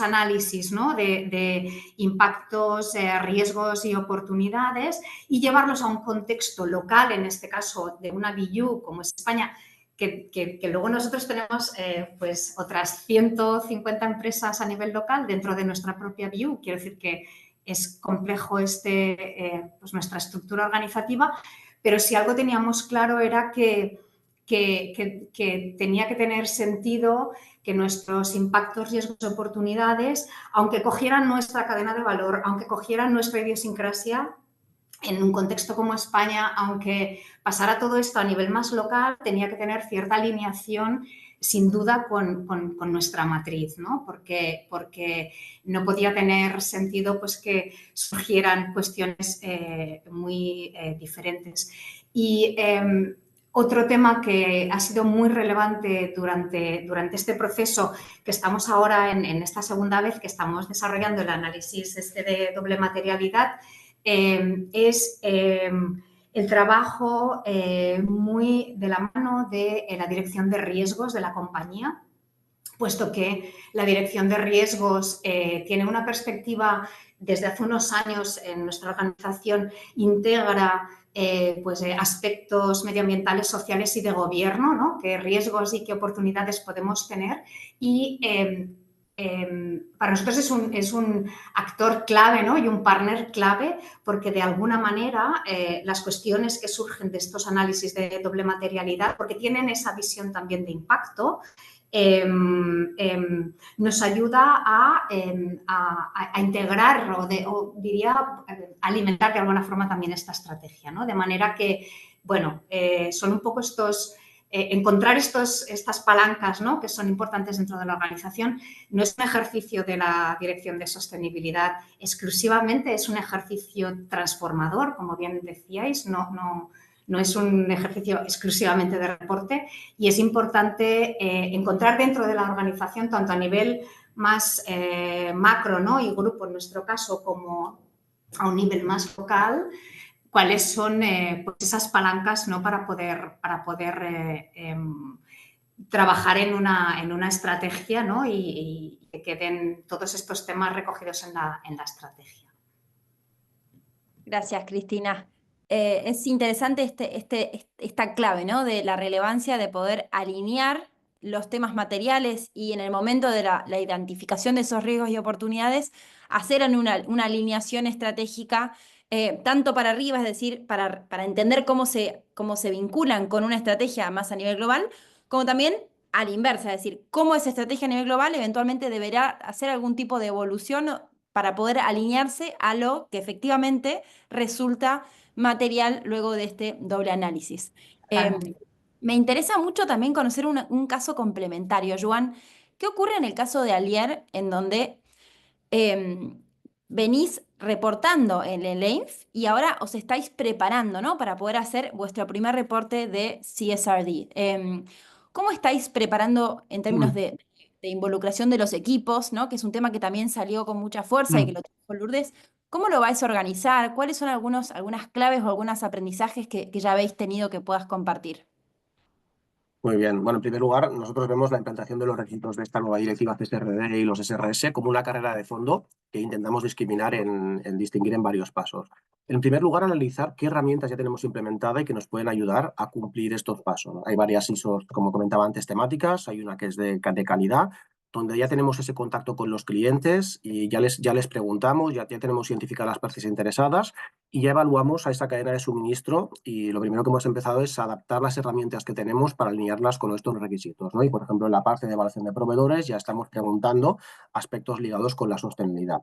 análisis, ¿no?, de impactos, riesgos y oportunidades, y llevarlos a un contexto local, en este caso de una BU como es España, que luego nosotros tenemos pues otras 150 empresas a nivel local dentro de nuestra propia BU. Quiero decir que es complejo pues nuestra estructura organizativa, pero si algo teníamos claro era que tenía que tener sentido que nuestros impactos, riesgos y oportunidades, aunque cogieran nuestra cadena de valor, aunque cogieran nuestra idiosincrasia, en un contexto como España, aunque pasara todo esto a nivel más local, tenía que tener cierta alineación, sin duda, con nuestra matriz, ¿no? Porque no podía tener sentido pues que surgieran cuestiones muy diferentes. Y otro tema que ha sido muy relevante durante este proceso, que estamos ahora en esta segunda vez que estamos desarrollando el análisis de doble materialidad, es el trabajo muy de la mano de la dirección de riesgos de la compañía, puesto que la dirección de riesgos tiene una perspectiva desde hace unos años en nuestra organización, integra aspectos medioambientales, sociales y de gobierno, ¿no?, qué riesgos y qué oportunidades podemos tener, y para nosotros es un actor clave, ¿no?, y un partner clave, porque de alguna manera las cuestiones que surgen de estos análisis de doble materialidad, porque tienen esa visión también de impacto, nos ayuda a integrar o diría alimentar de alguna forma también esta estrategia, ¿no? De manera que, bueno, son un poco encontrar estas palancas, ¿no?, que son importantes dentro de la organización. No es un ejercicio de la Dirección de Sostenibilidad exclusivamente, es un ejercicio transformador, como bien decíais, no es un ejercicio exclusivamente de reporte, y es importante encontrar dentro de la organización, tanto a nivel más macro, ¿no?, y grupo en nuestro caso, como a un nivel más local, cuáles son pues esas palancas, ¿no?, para poder trabajar en una estrategia, ¿no?, y que queden todos estos temas recogidos en la estrategia. Gracias, Cristina. Es interesante esta clave, ¿no?, de la relevancia de poder alinear los temas materiales y en el momento de la identificación de esos riesgos y oportunidades, hacer una alineación estratégica tanto para arriba, es decir, para entender cómo se vinculan con una estrategia más a nivel global, como también a la inversa, es decir, cómo esa estrategia a nivel global eventualmente deberá hacer algún tipo de evolución para poder alinearse a lo que efectivamente resulta material luego de este doble análisis. Me interesa mucho también conocer un caso complementario, Joan. ¿Qué ocurre en el caso de Alier, en donde venís reportando en el EINF y ahora os estáis preparando, ¿no?, para poder hacer vuestro primer reporte de CSRD? ¿Cómo estáis preparando en términos de involucración de los equipos, ¿no?, que es un tema que también salió con mucha fuerza y que lo trajo Lourdes? ¿Cómo lo vais a organizar? ¿Cuáles son algunas claves o algunos aprendizajes que ya habéis tenido que puedas compartir? Muy bien. Bueno, en primer lugar, nosotros vemos la implantación de los requisitos de esta nueva directiva CSRD y los SRS como una carrera de fondo que intentamos discriminar en distinguir en varios pasos. En primer lugar, analizar qué herramientas ya tenemos implementadas y que nos pueden ayudar a cumplir estos pasos, ¿no? Hay varias ISOs, como comentaba antes, temáticas. Hay una que es de calidad, donde ya tenemos ese contacto con los clientes y ya les preguntamos, ya tenemos identificadas las partes interesadas y ya evaluamos a esa cadena de suministro, y lo primero que hemos empezado es adaptar las herramientas que tenemos para alinearlas con estos requisitos, ¿no? Y, por ejemplo, en la parte de evaluación de proveedores ya estamos preguntando aspectos ligados con la sostenibilidad.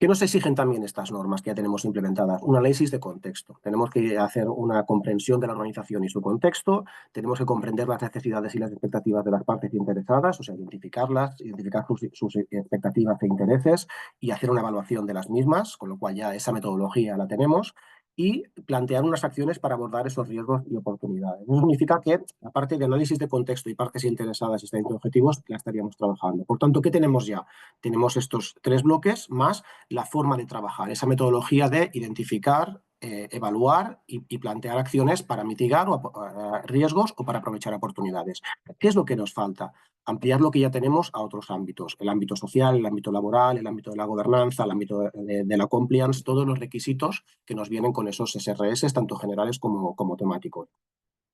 ¿Qué nos exigen también estas normas que ya tenemos implementadas? Un análisis de contexto. Tenemos que hacer una comprensión de la organización y su contexto, tenemos que comprender las necesidades y las expectativas de las partes interesadas, o sea, identificar sus expectativas e intereses y hacer una evaluación de las mismas, con lo cual ya esa metodología la tenemos, y plantear unas acciones para abordar esos riesgos y oportunidades. Eso significa que la parte de análisis de contexto y partes interesadas y de objetivos la estaríamos trabajando. Por tanto, ¿qué tenemos ya? Tenemos estos 3 bloques más la forma de trabajar, esa metodología de identificar, evaluar y plantear acciones para mitigar riesgos o para aprovechar oportunidades. ¿Qué es lo que nos falta? Ampliar lo que ya tenemos a otros ámbitos, el ámbito social, el ámbito laboral, el ámbito de la gobernanza, el ámbito de la compliance, todos los requisitos que nos vienen con esos SRS, tanto generales como temáticos.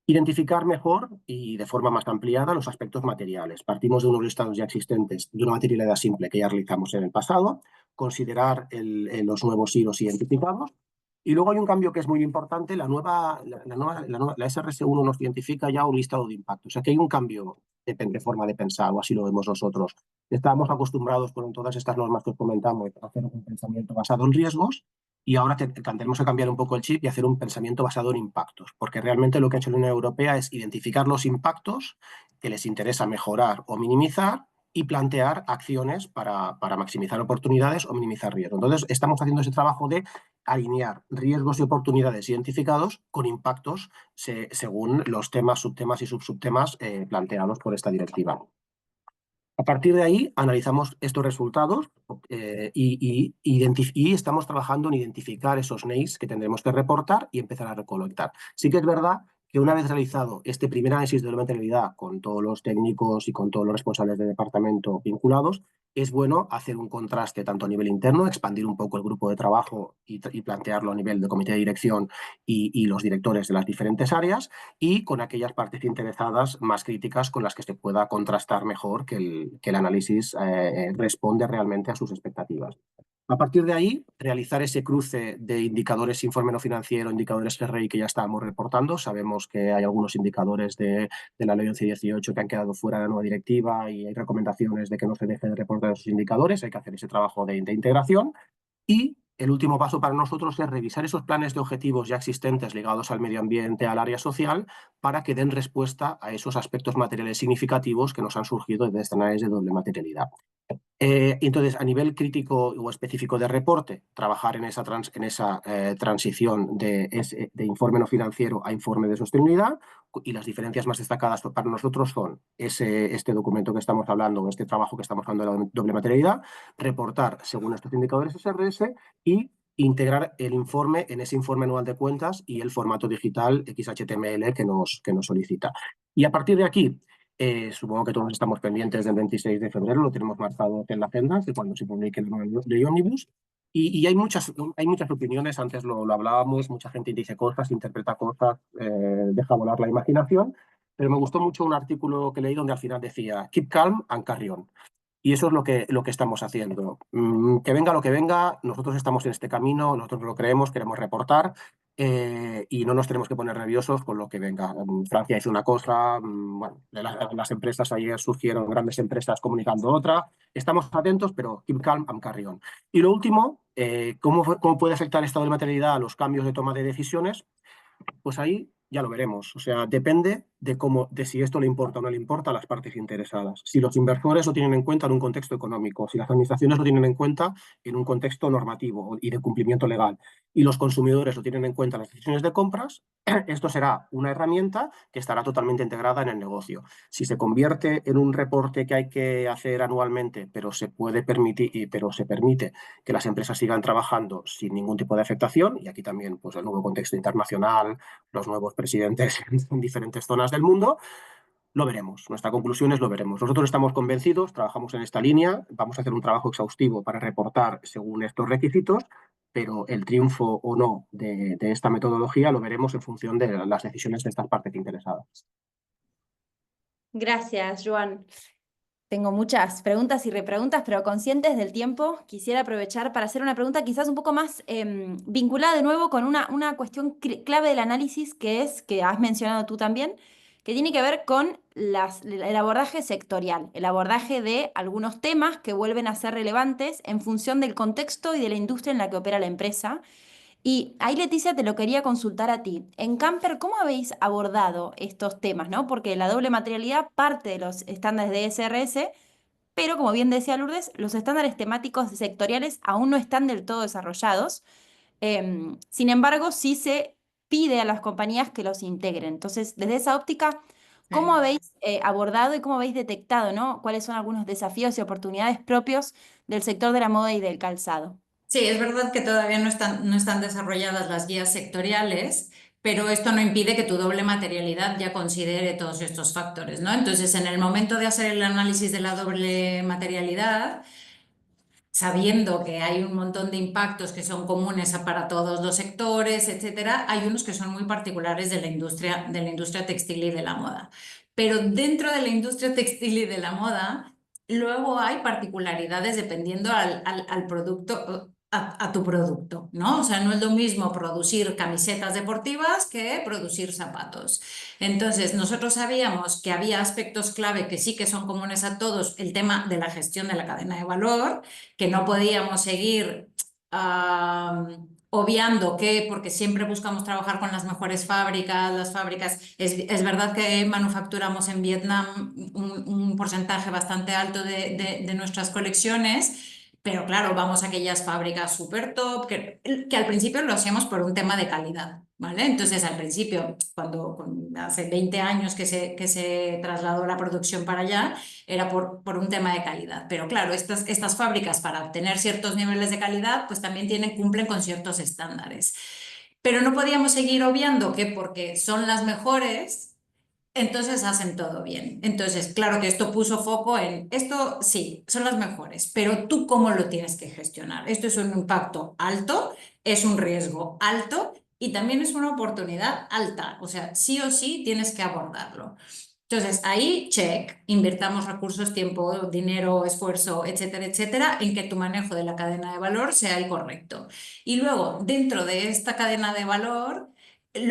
Identificar mejor y de forma más ampliada los aspectos materiales. Partimos de unos listados ya existentes de una materialidad simple que ya realizamos en el pasado, considerar los nuevos IROs identificados. Y luego hay un cambio que es muy importante, la SRS1 nos identifica ya un listado de impactos. O sea que hay un cambio de forma de pensar, o así lo vemos nosotros. Estábamos acostumbrados con todas estas normas que os comentamos a hacer un pensamiento basado en riesgos, y ahora tenemos que cambiar un poco el chip y hacer un pensamiento basado en impactos, porque realmente lo que ha hecho la Unión Europea es identificar los impactos que les interesa mejorar o minimizar y plantear acciones para maximizar oportunidades o minimizar riesgos. Entonces, estamos haciendo ese trabajo de alinear riesgos y oportunidades identificados con impactos según los temas, subtemas y subtemas planteados por esta directiva. A partir de ahí, analizamos estos resultados y estamos trabajando en identificar esos NEIs que tendremos que reportar y empezar a recolectar. Sí que es verdad que una vez realizado este primer análisis de la materialidad con todos los técnicos y con todos los responsables de departamento vinculados, es bueno hacer un contraste tanto a nivel interno, expandir un poco el grupo de trabajo y plantearlo a nivel de comité de dirección y los directores de las diferentes áreas, y con aquellas partes interesadas más críticas con las que se pueda contrastar mejor que el análisis responde realmente a sus expectativas. A partir de ahí, realizar ese cruce de indicadores informe no financiero, indicadores GRI que ya estábamos reportando. Sabemos que hay algunos indicadores de la ley 1118 que han quedado fuera de la nueva directiva y hay recomendaciones de que no se deje de reportar esos indicadores. Hay que hacer ese trabajo de integración. Y el último paso para nosotros es revisar esos planes de objetivos ya existentes ligados al medio ambiente, al área social, para que den respuesta a esos aspectos materiales significativos que nos han surgido desde este análisis de doble materialidad. Entonces, a nivel crítico o específico de reporte, trabajar en esa transición de informe no financiero a informe de sostenibilidad, y las diferencias más destacadas para nosotros son este documento que estamos hablando, este trabajo que estamos hablando de la doble materialidad, reportar según estos indicadores SRS y integrar el informe en ese informe anual de cuentas y el formato digital XHTML que nos solicita. Y a partir de aquí, supongo que todos estamos pendientes del 26 de febrero, lo tenemos marcado en la agenda, que cuando se publique la nueva ley Omnibus. Y hay muchas opiniones, antes lo hablábamos, mucha gente dice cosas, interpreta cosas, deja volar la imaginación, pero me gustó mucho un artículo que leí donde al final decía "Keep calm and carry on". Y eso es lo que estamos haciendo. Que venga lo que venga, nosotros estamos en este camino, nosotros lo creemos, queremos reportar y no nos tenemos que poner nerviosos con lo que venga. Francia hizo una cosa, bueno, las empresas ayer surgieron grandes empresas comunicando otra. Estamos atentos, pero keep calm and carry on. Y lo último, ¿cómo puede afectar esta doble materialidad a los cambios de toma de decisiones? Pues ahí ya lo veremos. O sea, depende de si esto le importa o no le importa a las partes interesadas. Si los inversores lo tienen en cuenta en un contexto económico, si las administraciones lo tienen en cuenta en un contexto normativo y de cumplimiento legal, y los consumidores lo tienen en cuenta en las decisiones de compras, esto será una herramienta que estará totalmente integrada en el negocio. Si se convierte en un reporte que hay que hacer anualmente, pero se permite que las empresas sigan trabajando sin ningún tipo de afectación, y aquí también pues, el nuevo contexto internacional, los nuevos presidentes en diferentes zonas del mundo, lo veremos. Nuestra conclusión es lo veremos. Nosotros estamos convencidos, trabajamos en esta línea, vamos a hacer un trabajo exhaustivo para reportar según estos requisitos, pero el triunfo o no de esta metodología lo veremos en función de las decisiones de estas partes interesadas. Gracias, Joan. Tengo muchas preguntas y repreguntas, pero conscientes del tiempo, quisiera aprovechar para hacer una pregunta quizás un poco más vinculada de nuevo con una cuestión clave del análisis que has mencionado tú también, que tiene que ver con el abordaje sectorial, el abordaje de algunos temas que vuelven a ser relevantes en función del contexto y de la industria en la que opera la empresa. Y ahí, Leticia, te lo quería consultar a ti. En Camper, ¿cómo habéis abordado estos temas, ¿no? Porque la doble materialidad parte de los estándares de SRS, pero como bien decía Lourdes, los estándares temáticos sectoriales aún no están del todo desarrollados. Sin embargo, sí se pide a las compañías que los integren. Entonces, desde esa óptica, ¿cómo habéis abordado y cómo habéis detectado, ¿no? ¿Cuáles son algunos desafíos y oportunidades propios del sector de la moda y del calzado? Sí, es verdad que todavía no están desarrolladas las guías sectoriales, pero esto no impide que tu doble materialidad ya considere todos estos factores, ¿no? Entonces, en el momento de hacer el análisis de la doble materialidad, sabiendo que hay un montón de impactos que son comunes para todos los sectores, etcétera, hay unos que son muy particulares de la industria textil y de la moda. Pero dentro de la industria textil y de la moda, luego hay particularidades dependiendo al producto, a tu producto, ¿no? O sea, no es lo mismo producir camisetas deportivas que producir zapatos. Entonces, nosotros sabíamos que había aspectos clave que sí que son comunes a todos, el tema de la gestión de la cadena de valor, que no podíamos seguir obviando que, porque siempre buscamos trabajar con las mejores fábricas, es verdad que manufacturamos en Vietnam un porcentaje bastante alto de nuestras colecciones, pero claro, vamos a aquellas fábricas súper top, que al principio lo hacíamos por un tema de calidad, ¿vale? Entonces, al principio, hace 20 años que se trasladó la producción para allá, era por un tema de calidad. Pero claro, estas fábricas, para obtener ciertos niveles de calidad, pues también cumplen con ciertos estándares. Pero no podíamos seguir obviando que porque son las mejores, entonces hacen todo bien. Entonces, claro que esto puso foco en, esto sí, son las mejores, pero tú cómo lo tienes que gestionar. Esto es un impacto alto, es un riesgo alto y también es una oportunidad alta. O sea, sí o sí tienes que abordarlo. Entonces, ahí, check, invirtamos recursos, tiempo, dinero, esfuerzo, etcétera, etcétera, en que tu manejo de la cadena de valor sea el correcto. Y luego, dentro de esta cadena de valor,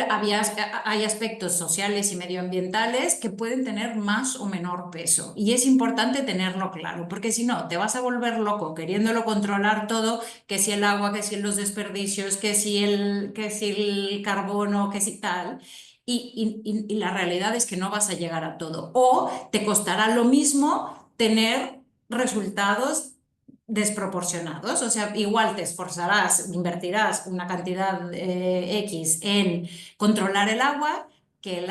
hay aspectos sociales y medioambientales que pueden tener más o menor peso. Y es importante tenerlo claro, porque si no, te vas a volver loco queriéndolo controlar todo, que si el agua, que si los desperdicios, que si el carbono, que si tal. Y la realidad es que no vas a llegar a todo. O te costará lo mismo tener resultados desproporcionados. O sea, igual te esforzarás, invertirás una cantidad X en controlar el agua, que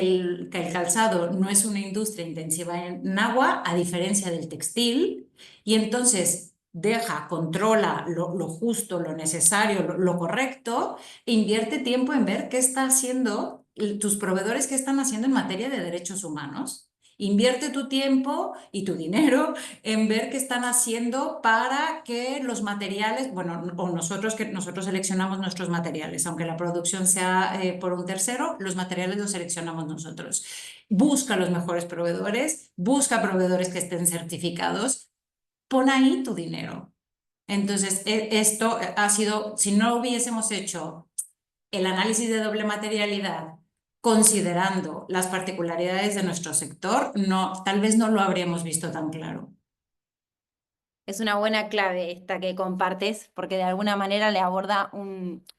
el calzado no es una industria intensiva en agua, a diferencia del textil, y entonces controla lo justo, lo necesario, lo correcto, e invierte tiempo en ver qué está haciendo tus proveedores, qué están haciendo en materia de derechos humanos. Invierte tu tiempo y tu dinero en ver qué están haciendo para que los materiales, bueno, o nosotros seleccionamos nuestros materiales, aunque la producción sea por un tercero, los materiales los seleccionamos nosotros. Busca los mejores proveedores, busca proveedores que estén certificados, pon ahí tu dinero. Entonces, esto ha sido, si no hubiésemos hecho el análisis de doble materialidad considerando las particularidades de nuestro sector, tal vez no lo habríamos visto tan claro. Es una buena clave esta que compartes, porque de alguna manera le aborda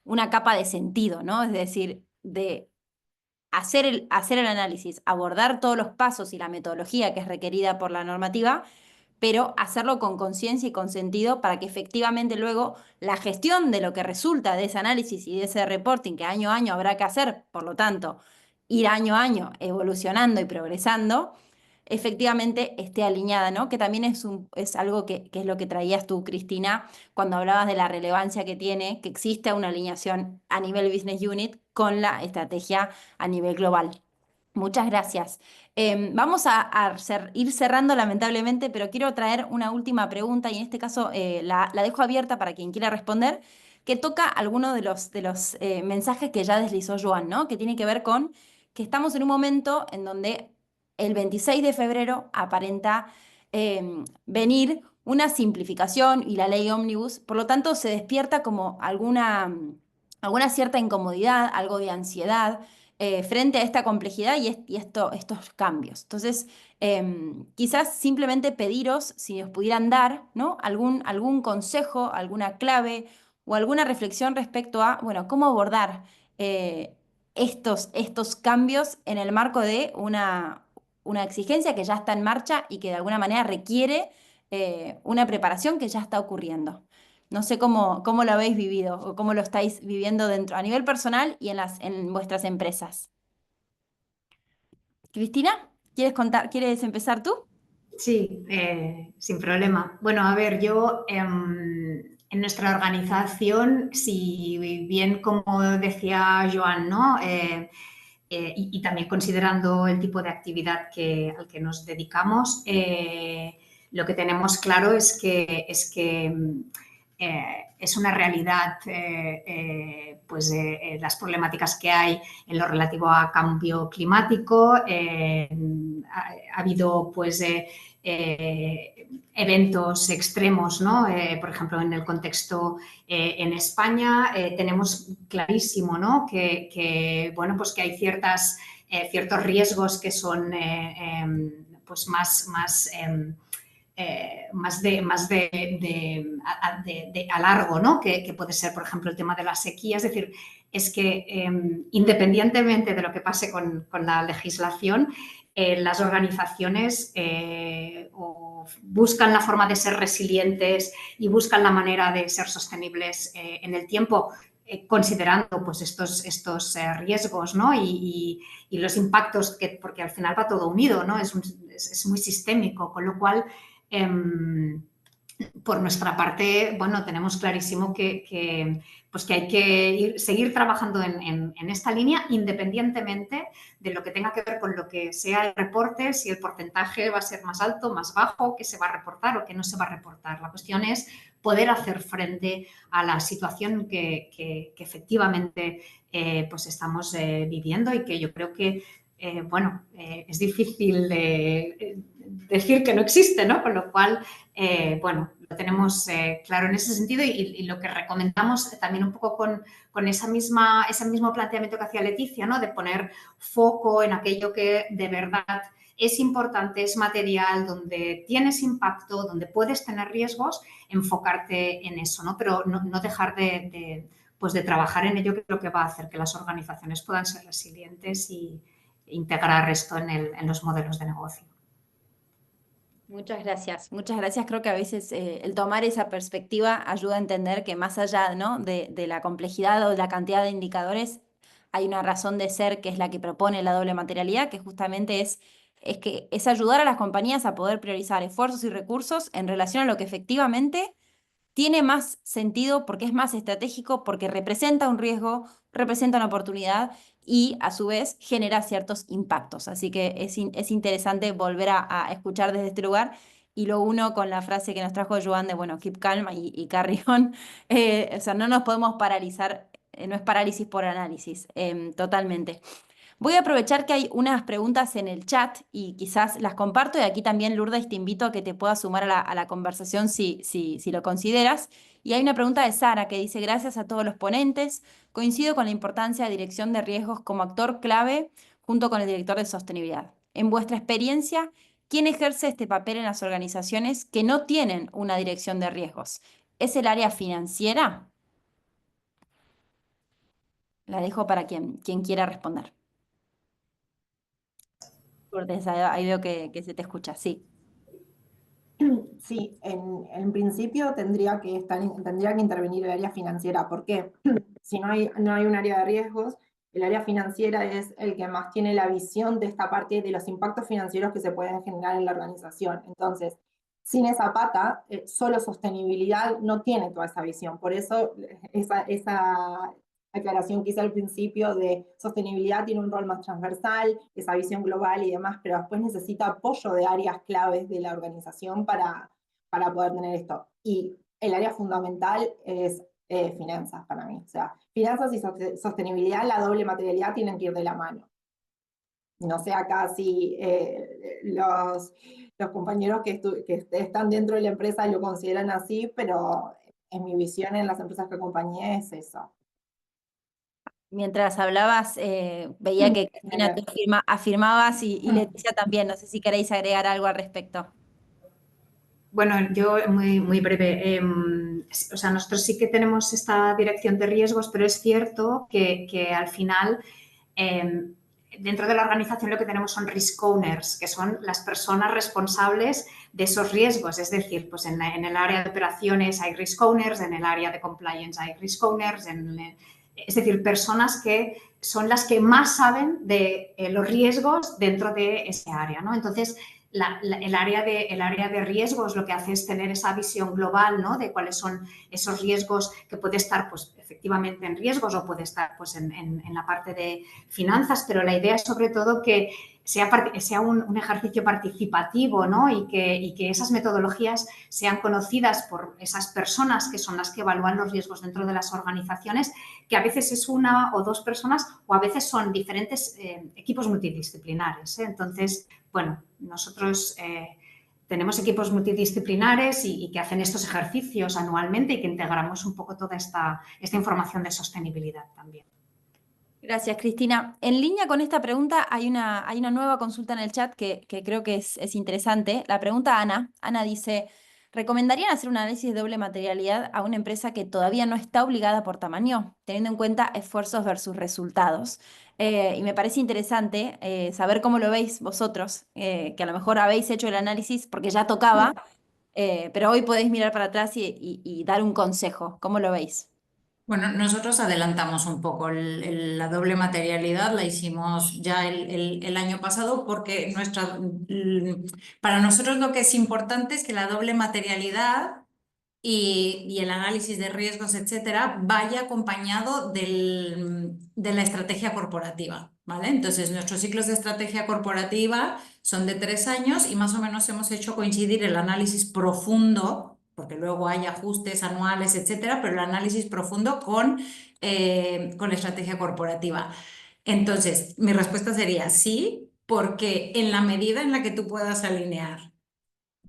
una capa de sentido, ¿no? Es decir, de hacer el análisis, abordar todos los pasos y la metodología que es requerida por la normativa, pero hacerlo con conciencia y con sentido para que efectivamente luego la gestión de lo que resulta de ese análisis y de ese reporting que año a año habrá que hacer, por lo tanto, ir año a año evolucionando y progresando, efectivamente esté alineada, ¿no? Que también es algo que es lo que traías tú, Cristina, cuando hablabas de la relevancia que tiene que exista una alineación a nivel business unit con la estrategia a nivel global. Muchas gracias. Vamos a ir cerrando lamentablemente, pero quiero traer una última pregunta y en este caso la dejo abierta para quien quiera responder, que toca alguno de los mensajes que ya deslizó Joan, ¿no? Que tiene que ver con que estamos en un momento en donde el 26 de febrero aparenta venir una simplificación y la ley ómnibus, por lo tanto se despierta como alguna cierta incomodidad, algo de ansiedad frente a esta complejidad y estos cambios. Entonces, quizás simplemente pediros si os pudieran dar, ¿no? algún consejo, alguna clave o alguna reflexión respecto a, bueno, cómo abordar estos cambios en el marco de una exigencia que ya está en marcha y que de alguna manera requiere una preparación que ya está ocurriendo. No sé cómo lo habéis vivido o cómo lo estáis viviendo dentro, a nivel personal y en vuestras empresas. Cristina, ¿quieres empezar tú? Sí, sin problema. Bueno, a ver, yo en nuestra organización, si bien como decía Joan, ¿no? Y también considerando el tipo de actividad al que nos dedicamos, lo que tenemos claro es que es una realidad las problemáticas que hay en lo relativo a cambio climático. Ha habido eventos extremos, ¿no? Por ejemplo, en el contexto en España tenemos clarísimo, ¿no? que hay ciertos riesgos que son a largo, ¿no? Que puede ser, por ejemplo, el tema de la sequía. Es decir, es que independientemente de lo que pase con la legislación, las organizaciones buscan la forma de ser resilientes y buscan la manera de ser sostenibles en el tiempo, considerando pues, estos riesgos, ¿no? y los impactos, porque al final va todo unido, ¿no? Es muy sistémico, con lo cual por nuestra parte, bueno, tenemos clarísimo que hay que seguir trabajando en esta línea, independientemente de lo que tenga que ver con lo que sea el reporte, si el porcentaje va a ser más alto, más bajo, qué se va a reportar o qué no se va a reportar. La cuestión es poder hacer frente a la situación que efectivamente estamos viviendo y que yo creo que bueno, es difícil decir que no existe, ¿no? Con lo cual, bueno, lo tenemos claro en ese sentido y lo que recomendamos también un poco con ese mismo planteamiento que hacía Leticia, ¿no? De poner foco en aquello que de verdad es importante, es material, donde tienes impacto, donde puedes tener riesgos, enfocarte en eso, ¿no? Pero no dejar de trabajar en ello, que es lo que va a hacer que las organizaciones puedan ser resilientes y integrar esto en los modelos de negocio. Muchas gracias, muchas gracias. Creo que a veces el tomar esa perspectiva ayuda a entender que más allá, ¿no? de la complejidad o de la cantidad de indicadores, hay una razón de ser que es la que propone la doble materialidad, que justamente es ayudar a las compañías a poder priorizar esfuerzos y recursos en relación a lo que efectivamente tiene más sentido porque es más estratégico, porque representa un riesgo, representa una oportunidad y a su vez genera ciertos impactos. Así que es interesante volver a escuchar desde este lugar. Y lo uno con la frase que nos trajo Joan de, bueno, keep calm y carry on. O sea, no nos podemos paralizar, no es parálisis por análisis, totalmente. Voy a aprovechar que hay unas preguntas en el chat y quizás las comparto y aquí también, Lourdes, te invito a que te puedas sumar a la conversación si lo consideras. Y hay una pregunta de Sara que dice, gracias a todos los ponentes, coincido con la importancia de dirección de riesgos como actor clave junto con el director de sostenibilidad. En vuestra experiencia, ¿quién ejerce este papel en las organizaciones que no tienen una dirección de riesgos? ¿Es el área financiera? La dejo para quien quiera responder. Lourdes, ahí veo que se te escucha, sí. Sí, en principio tendría que intervenir el área financiera. ¿Por qué? Si no hay un área de riesgos, el área financiera es el que más tiene la visión de esta parte de los impactos financieros que se pueden generar en la organización. Entonces, sin esa pata, solo sostenibilidad no tiene toda esa visión. Por eso esa aclaración que hice al principio de sostenibilidad tiene un rol más transversal, esa visión global y demás, pero después necesita apoyo de áreas claves de la organización para poder tener esto. Y el área fundamental es finanzas para mí. O sea, finanzas y sostenibilidad, la doble materialidad tienen que ir de la mano. No sé acá si los compañeros que están dentro de la empresa lo consideran así, pero en mi visión en las empresas que acompañé es eso. Mientras hablabas, veía que Cristina tú afirmabas y Leticia también. No sé si queréis agregar algo al respecto. Bueno, yo muy breve. O sea, nosotros sí que tenemos esta dirección de riesgos, pero es cierto que al final dentro de la organización lo que tenemos son risk owners, que son las personas responsables de esos riesgos. Es decir, pues en el área de operaciones hay risk owners, en el área de compliance hay risk owners, es decir, personas que son las que más saben de los riesgos dentro de ese área, ¿no? Entonces, el área de riesgos lo que hace es tener esa visión global, ¿no? De cuáles son esos riesgos que puede estar, pues, efectivamente en riesgos o puede estar, pues, en la parte de finanzas, pero la idea es sobre todo que sea un ejercicio participativo, ¿no? Y que esas metodologías sean conocidas por esas personas que son las que evalúan los riesgos dentro de las organizaciones, que a veces es una o dos personas o a veces son diferentes equipos multidisciplinares, ¿eh? Entonces, bueno, nosotros tenemos equipos multidisciplinares y que hacen estos ejercicios anualmente y que integramos un poco toda esta información de sostenibilidad también. Gracias, Cristina. En línea con esta pregunta hay una nueva consulta en el chat que creo que es interesante. La pregunta Ana. Ana dice, ¿recomendarían hacer un análisis de doble materialidad a una empresa que todavía no está obligada por tamaño, teniendo en cuenta esfuerzos versus resultados? Y me parece interesante saber cómo lo veis vosotros, que a lo mejor habéis hecho el análisis porque ya tocaba, pero hoy podéis mirar para atrás y dar un consejo. ¿Cómo lo veis? Bueno, nosotros adelantamos un poco la doble materialidad, la hicimos ya el año pasado porque para nosotros lo que es importante es que la doble materialidad y el análisis de riesgos, etcétera, vaya acompañado de la estrategia corporativa, ¿vale? Entonces, nuestros ciclos de estrategia corporativa son de 3 años y más o menos hemos hecho coincidir el análisis profundo, porque luego hay ajustes anuales, etcétera, pero el análisis profundo con la estrategia corporativa. Entonces, mi respuesta sería sí, porque en la medida en la que tú puedas alinear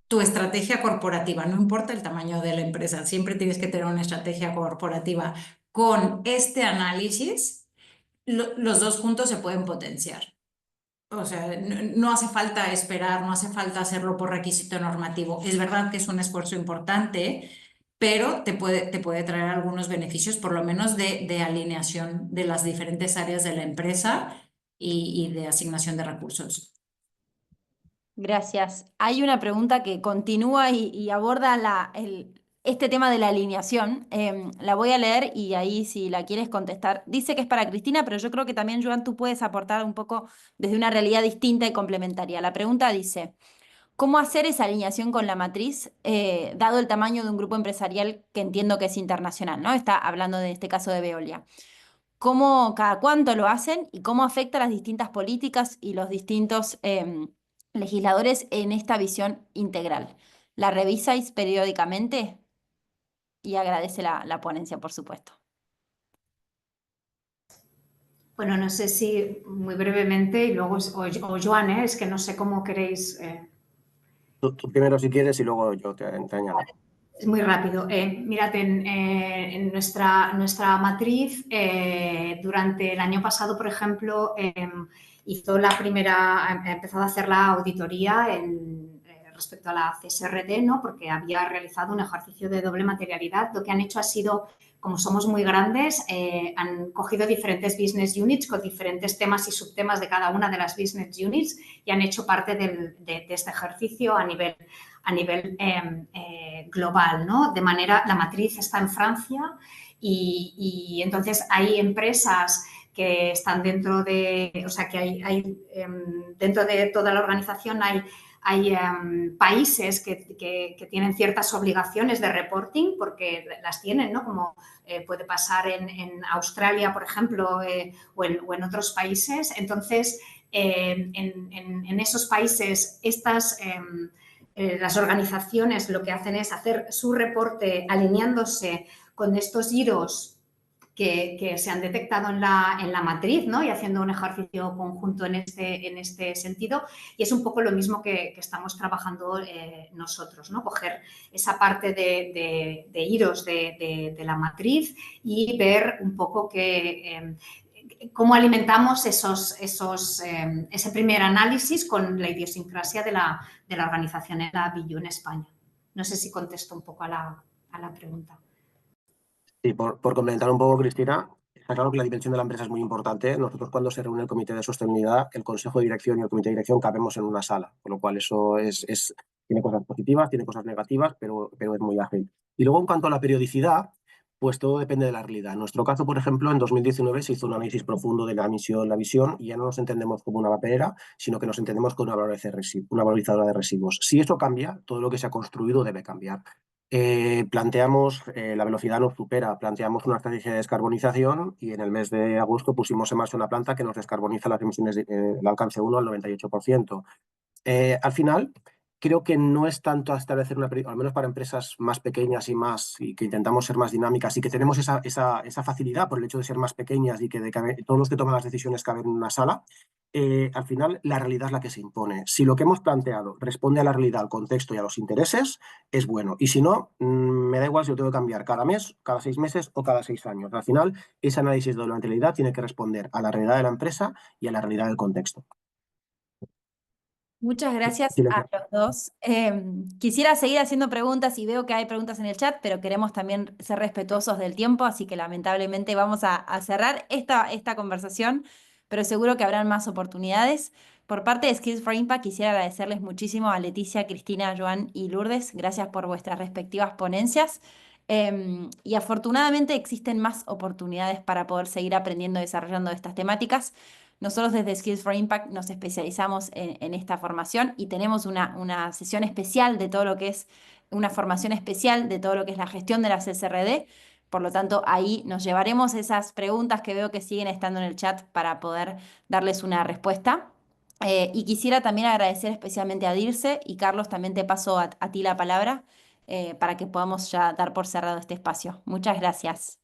tu estrategia corporativa, no importa el tamaño de la empresa, siempre tienes que tener una estrategia corporativa con este análisis, los dos juntos se pueden potenciar. O sea, no hace falta esperar, no hace falta hacerlo por requisito normativo. Es verdad que es un esfuerzo importante, pero te puede traer algunos beneficios, por lo menos de alineación de las diferentes áreas de la empresa y de asignación de recursos. Gracias. Hay una pregunta que continúa y aborda este tema de la alineación. La voy a leer y ahí si la quieres contestar. Dice que es para Cristina, pero yo creo que también, Joan, tú puedes aportar un poco desde una realidad distinta y complementaria. La pregunta dice, ¿cómo hacer esa alineación con la matriz, dado el tamaño de un grupo empresarial que entiendo que es internacional, ¿no? Está hablando de este caso de Veolia. ¿Cómo, cada cuánto lo hacen y cómo afecta las distintas políticas y los distintos legisladores en esta visión integral? ¿La revisáis periódicamente? Y agradece la ponencia, por supuesto. Bueno, no sé si muy brevemente y luego, o Joan, es que no sé cómo queréis. Tú primero si quieres y luego yo te añado. Es muy rápido. Mirad, en nuestra matriz, durante el año pasado, por ejemplo, hizo ha empezado a hacer la auditoría respecto a la CSRD, ¿no? Porque había realizado un ejercicio de doble materialidad. Lo que han hecho ha sido, como somos muy grandes, han cogido diferentes business units con diferentes temas y subtemas de cada una de las business units y han hecho parte de este ejercicio a nivel global, ¿no? De manera, la matriz está en Francia y entonces hay empresas que están dentro de, o sea, que dentro de toda la organización hay países que tienen ciertas obligaciones de reporting porque las tienen, ¿no? Como puede pasar en Australia, por ejemplo, o en otros países. Entonces, en esos países, las organizaciones lo que hacen es hacer su reporte alineándose con estos giros que se han detectado en la matriz, ¿no? Y haciendo un ejercicio conjunto en este sentido. Y es un poco lo mismo que estamos trabajando nosotros, ¿no? Coger esa parte de giros de la matriz y ver un poco cómo alimentamos ese primer análisis con la idiosincrasia de la organización en la BIU en España. No sé si contesto un poco a la pregunta. Sí, por complementar un poco, Cristina, está claro que la dimensión de la empresa es muy importante. Nosotros cuando se reúne el comité de sostenibilidad, el consejo de dirección y el comité de dirección cabemos en una sala, con lo cual eso tiene cosas positivas, tiene cosas negativas, pero es muy ágil. Y luego en cuanto a la periodicidad, pues todo depende de la realidad. En nuestro caso, por ejemplo, en 2019 se hizo un análisis profundo de la misión, la visión, y ya no nos entendemos como una papelera, sino que nos entendemos como una valorizadora de residuos. Si eso cambia, todo lo que se ha construido debe cambiar. Planteamos, la velocidad nos supera, planteamos una estrategia de descarbonización y en el mes de agosto pusimos en marcha una planta que nos descarboniza las emisiones del alcance 1 al 98%. Al final, creo que no es tanto establecer al menos para empresas más pequeñas y que intentamos ser más dinámicas y que tenemos esa facilidad por el hecho de ser más pequeñas y que todos los que toman las decisiones caben en una sala. Al final, la realidad es la que se impone. Si lo que hemos planteado responde a la realidad, al contexto y a los intereses, es bueno. Y si no, me da igual si lo tengo que cambiar cada mes, cada 6 meses o cada 6 años. Al final, ese análisis de la realidad tiene que responder a la realidad de la empresa y a la realidad del contexto. Muchas gracias a los dos. Quisiera seguir haciendo preguntas y veo que hay preguntas en el chat, pero queremos también ser respetuosos del tiempo, así que lamentablemente vamos a cerrar esta conversación, pero seguro que habrán más oportunidades. Por parte de Skills for Impact quisiera agradecerles muchísimo a Leticia, Cristina, Joan y Lourdes. Gracias por vuestras respectivas ponencias. Y afortunadamente existen más oportunidades para poder seguir aprendiendo y desarrollando estas temáticas. Nosotros desde Skills for Impact nos especializamos en esta formación y tenemos una sesión especial de todo lo que es, una formación especial de todo lo que es la gestión de la CSRD. Por lo tanto, ahí nos llevaremos esas preguntas que veo que siguen estando en el chat para poder darles una respuesta. Y quisiera también agradecer especialmente a Dirce y Carlos, también te paso a ti la palabra para que podamos ya dar por cerrado este espacio. Muchas gracias.